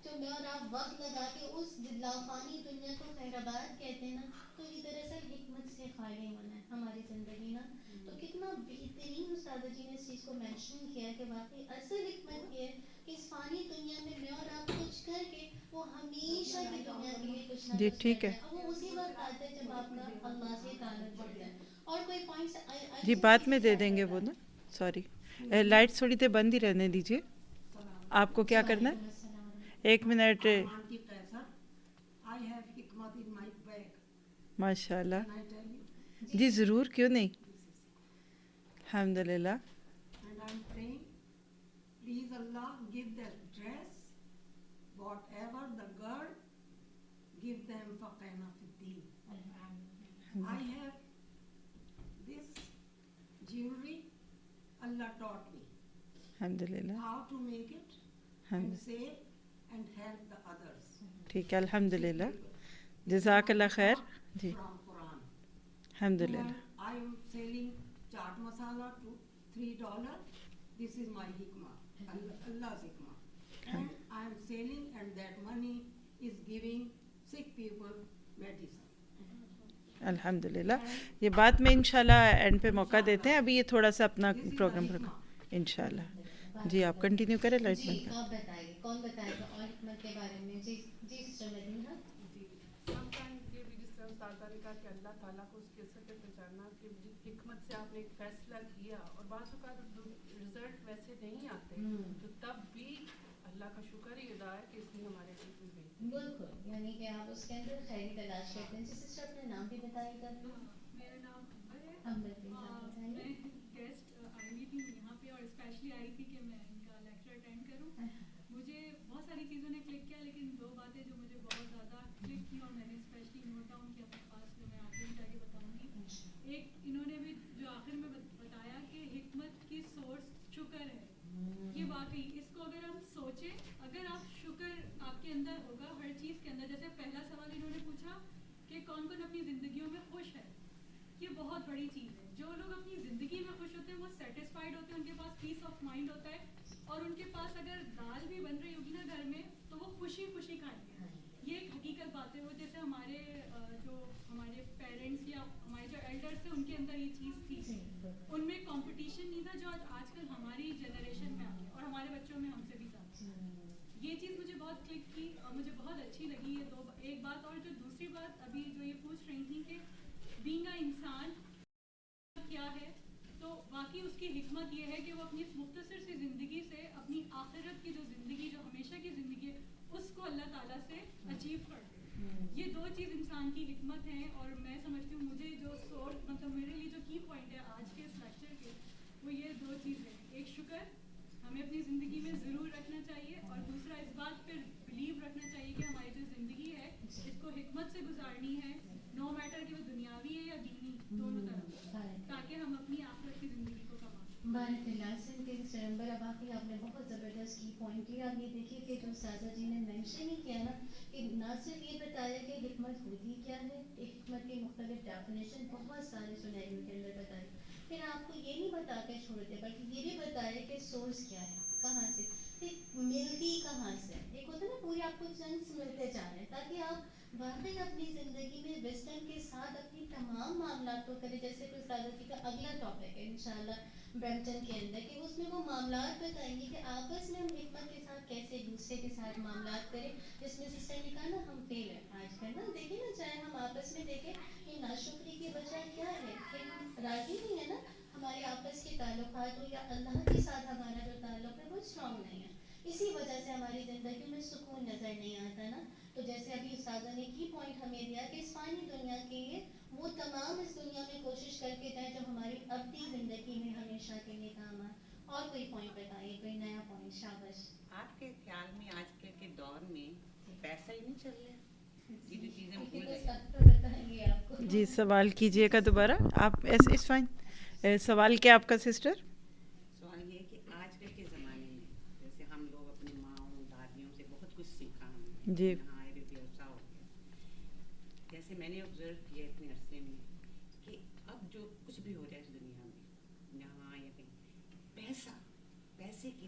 جو میں اور آپ وقت لگا کے اس لافانی دنیا کو خیر آباد کہتے ہیں نا، تو یہ دراصل حکمت سے خالی ہونا ہے ہماری زندگی نا. تو کتنا بہترین استاد جی نے اس چیز کو مینشن کیا کہ واقعی اصل حکمت یہ ہے کہ اس فانی دنیا میں میں اور آپ کچھ کر کے وہ ہمیشہ کی دنیا کے لیے کچھ نہ جی کچھ ٹھیک کرتے ہے. ہیں. اور وہ اسی وقت آتا ہے جب آپ کا اللہ سے تعلق جڑتا ہے. اور کوئی پوائنٹس جی بعد میں دے دیں گے وہ نا. سوری لائٹ تھوڑی دیر بند ہی رہنے دیجیے. آپ کو کیا کرنا ہے؟ 1 minute. Aunty Qaiser I have hikmat in my bag. ماشاء اللہ. Can I tell you? جی ضرور، کیوں نہیں. الحمد للہ. And I'm praying, please Allah give that dress, whatever the girl, give them faqina fi-ddin. I have this jewelry, Allah taught me الحمد للہ. how to make it and sell and help the others. ٹھیک ہے الحمد للہ. جزاک اللہ خیر. جی From Quran. الحمد للہ. I am selling chaat masala to $3. This is my hikmah, Allah's hikmah. And I am selling, and that money is giving sick people medicine. الحمد للہ. یہ بعد میں انشاءاللہ اینڈ پہ موقع دیتے ہیں. ابھی یہ تھوڑا سا اپنا پروگرام رکھا انشاءاللہ. جی آپ کنٹینیو کریں. لائٹ جی بند کریں. آپ بتائیے کون بتائے گا اور حکمت کے بارے میں. جی جی سسٹر مدینہ. جی sometimes یہ بھی جس طرح استاذہ نے کہا کہ اللہ تعالیٰ کو اس قصے پہ پہچاننا کہ حکمت سے آپ نے ایک فیصلہ کیا اور بعض اوقات رزلٹ ویسے نہیں آتے تو تب بھی اللہ کا شکر ہی ادا ہے کہ اس نے ہمارے لیے کوئی بہتر. بالکل، یعنی کہ آپ اس کے اندر خیری تلاش کرتے ہیں. جی سسٹر اپنا نام بھی بتائیے گا. میرا نام امبر ہے. امبر پلیز آپ بتائیے. میں گیسٹ آئی ہوئی تھی یہاں پہ اور اسپیشلی آئی تھی کہ میں ان کا لیکچر اٹینڈ کروں. مجھے بہت ساری چیزوں نے کلک کیا لیکن 2 باتیں جو مجھے بہت زیادہ کلک کی اور میں نے اسپیشلی نوٹ ڈاؤن کیا اپنے پاس جو میں آگے بھی جا کے بتاؤں گی. ایک انہوں نے بھی جو آخر میں بتایا کہ حکمت کی سورس شکر ہے. یہ واقعی اس کو اگر ہم سوچیں، اگر آپ شکر آپ کے اندر ہوگا ہر چیز کے اندر. جیسے پہلا سوال انہوں نے پوچھا کہ کون کون اپنی زندگیوں میں خوش ہے. یہ بہت بڑی چیز ہے. جو لوگ اپنی زندگی میں خوش ہوتے ہیں وہ سیٹسفائڈ ہوتے ہیں، ان کے پاس پیس آف مائنڈ ہوتا ہے اور ان کے پاس اگر دال بھی بن رہی ہوگی نا گھر میں تو وہ خوشی خوشی کھائیں گے. یہ ایک حقیقت بات ہے. وہ جیسے ہمارے پیرنٹس یا ہمارے جو ایلڈرس تھے ان کے اندر یہ چیز تھی. ان میں کمپٹیشن نہیں تھا جو آج کل ہماری جنریشن میں آ گیا اور ہمارے بچوں میں ہم سے بھی زیادہ. یہ چیز مجھے بہت کلک کی اور مجھے بہت اچھی لگی. یہ ایک بات. اور جو دوسری بات ابھی جو یہ پوچھ رہی تھی کہ بینگ اے انسان کیا ہے، تو واقعی اس کی حکمت یہ ہے کہ وہ اپنی مختصر سی زندگی سے اپنی آخرت کی جو زندگی جو ہمیشہ کی زندگی ہے اس کو اللہ تعالیٰ سے اچیو کر دے. یہ 2 چیز انسان کی حکمت ہیں. اور میں سمجھتی ہوں مجھے جو سورس مطلب میرے لیے جو کی پوائنٹ ہے آج کے اس لیکچر کے وہ یہ 2 چیزیں. ایک شکر ہمیں اپنی زندگی میں ضرور رکھنا چاہیے اور دوسرا اس بات پہ بلیو رکھنا چاہیے کہ ہماری جو زندگی ہے اس کو حکمت سے گزارنی ہے، نو میٹر کہ وہ دنیاوی ہے یا دینی دونوں طرف، تاکہ ہم اپنی آخرت کی زندگی کو کما سکیں. بارک اللہ سے کے سرمبر. اب آپ نے بہت زبردست کی پوائنٹ کیا. اب یہ دیکھیے کہ جو استاذہ جی نے مینشن ہی کیا نا کہ نہ صرف یہ بتایا کہ حکمت ہوتی کیا ہے، حکمت کی مختلف ڈیفینیشن بہت سارے سنہری کے اندر بتائی. پھر آپ کو یہ نہیں بتا کے چھوڑتے بلکہ یہ بھی بتایا کہ سورس کیا ہے، کہاں سے ملتی، کہاں سے. ایک ہوتا ہے نا پورے آپ کو چنکس ملتے جا رہے ہیں تاکہ آپ واقعی اپنی زندگی میں وزڈم کے ساتھ اپنی تمام معاملات کو کریں. جیسے کہ استاذہ جی کا اگلا ٹاپک ہے انشاءاللہ برمپٹن کے اندر کہ اس میں وہ معاملات بتائیں گے کہ آپس میں ہم حکمت کے ساتھ کیسے ایک دوسرے کے ساتھ معاملات کریں. جس میں سسٹر نے کہا نا ہم فیل ہیں آج کل نا. دیکھیں نا چاہے ہم آپس میں دیکھیں کہ ناشکری کی وجہ کیا ہے کہ ہم راضی نہیں ہیں نا. ہمارے آپس کے تعلقات ہو یا اللہ کے ساتھ ہمارا جو تعلق ہے وہ اسٹرانگ نہیں ہے. اسی وجہ سے ہماری زندگی میں سکون نظر نہیں آتا نا. تو جیسے ابھی استاذہ نے کی پوائنٹ ہمیں دیا کہ اس فانی دنیا کے لیے وہ تمام اس دنیا میں کوشش کر کے جائیں جو ہماری ابدی زندگی میں ہمیشہ کے لیے کام آئے. اور کوئی پوائنٹ بتائیے، کوئی نیا پوائنٹ. شاباش. آپ کے خیال میں آج کل کے دور میں پیسہ ہی نہیں چل رہا؟ یہ جو چیزیں بھول گئے. بتائیں گے آپ کو. جی سوال کیجیے گا دوبارہ آپ. اس فائن. سوال کیا آپ کا سسٹر؟ سوال یہ ہے کہ آج کل کے زمانے میں جیسے ہم لوگ اپنی ماؤں دادیوں سے بہت کچھ سیکھا ہم جی. یہاں آئے بھی عرصہ ہو گیا. جیسے میں نے آبزرو کیا اتنے عرصے میں کہ اب جو کچھ بھی ہو رہا ہے اس دنیا میں یہاں یا کہیں پیسے کی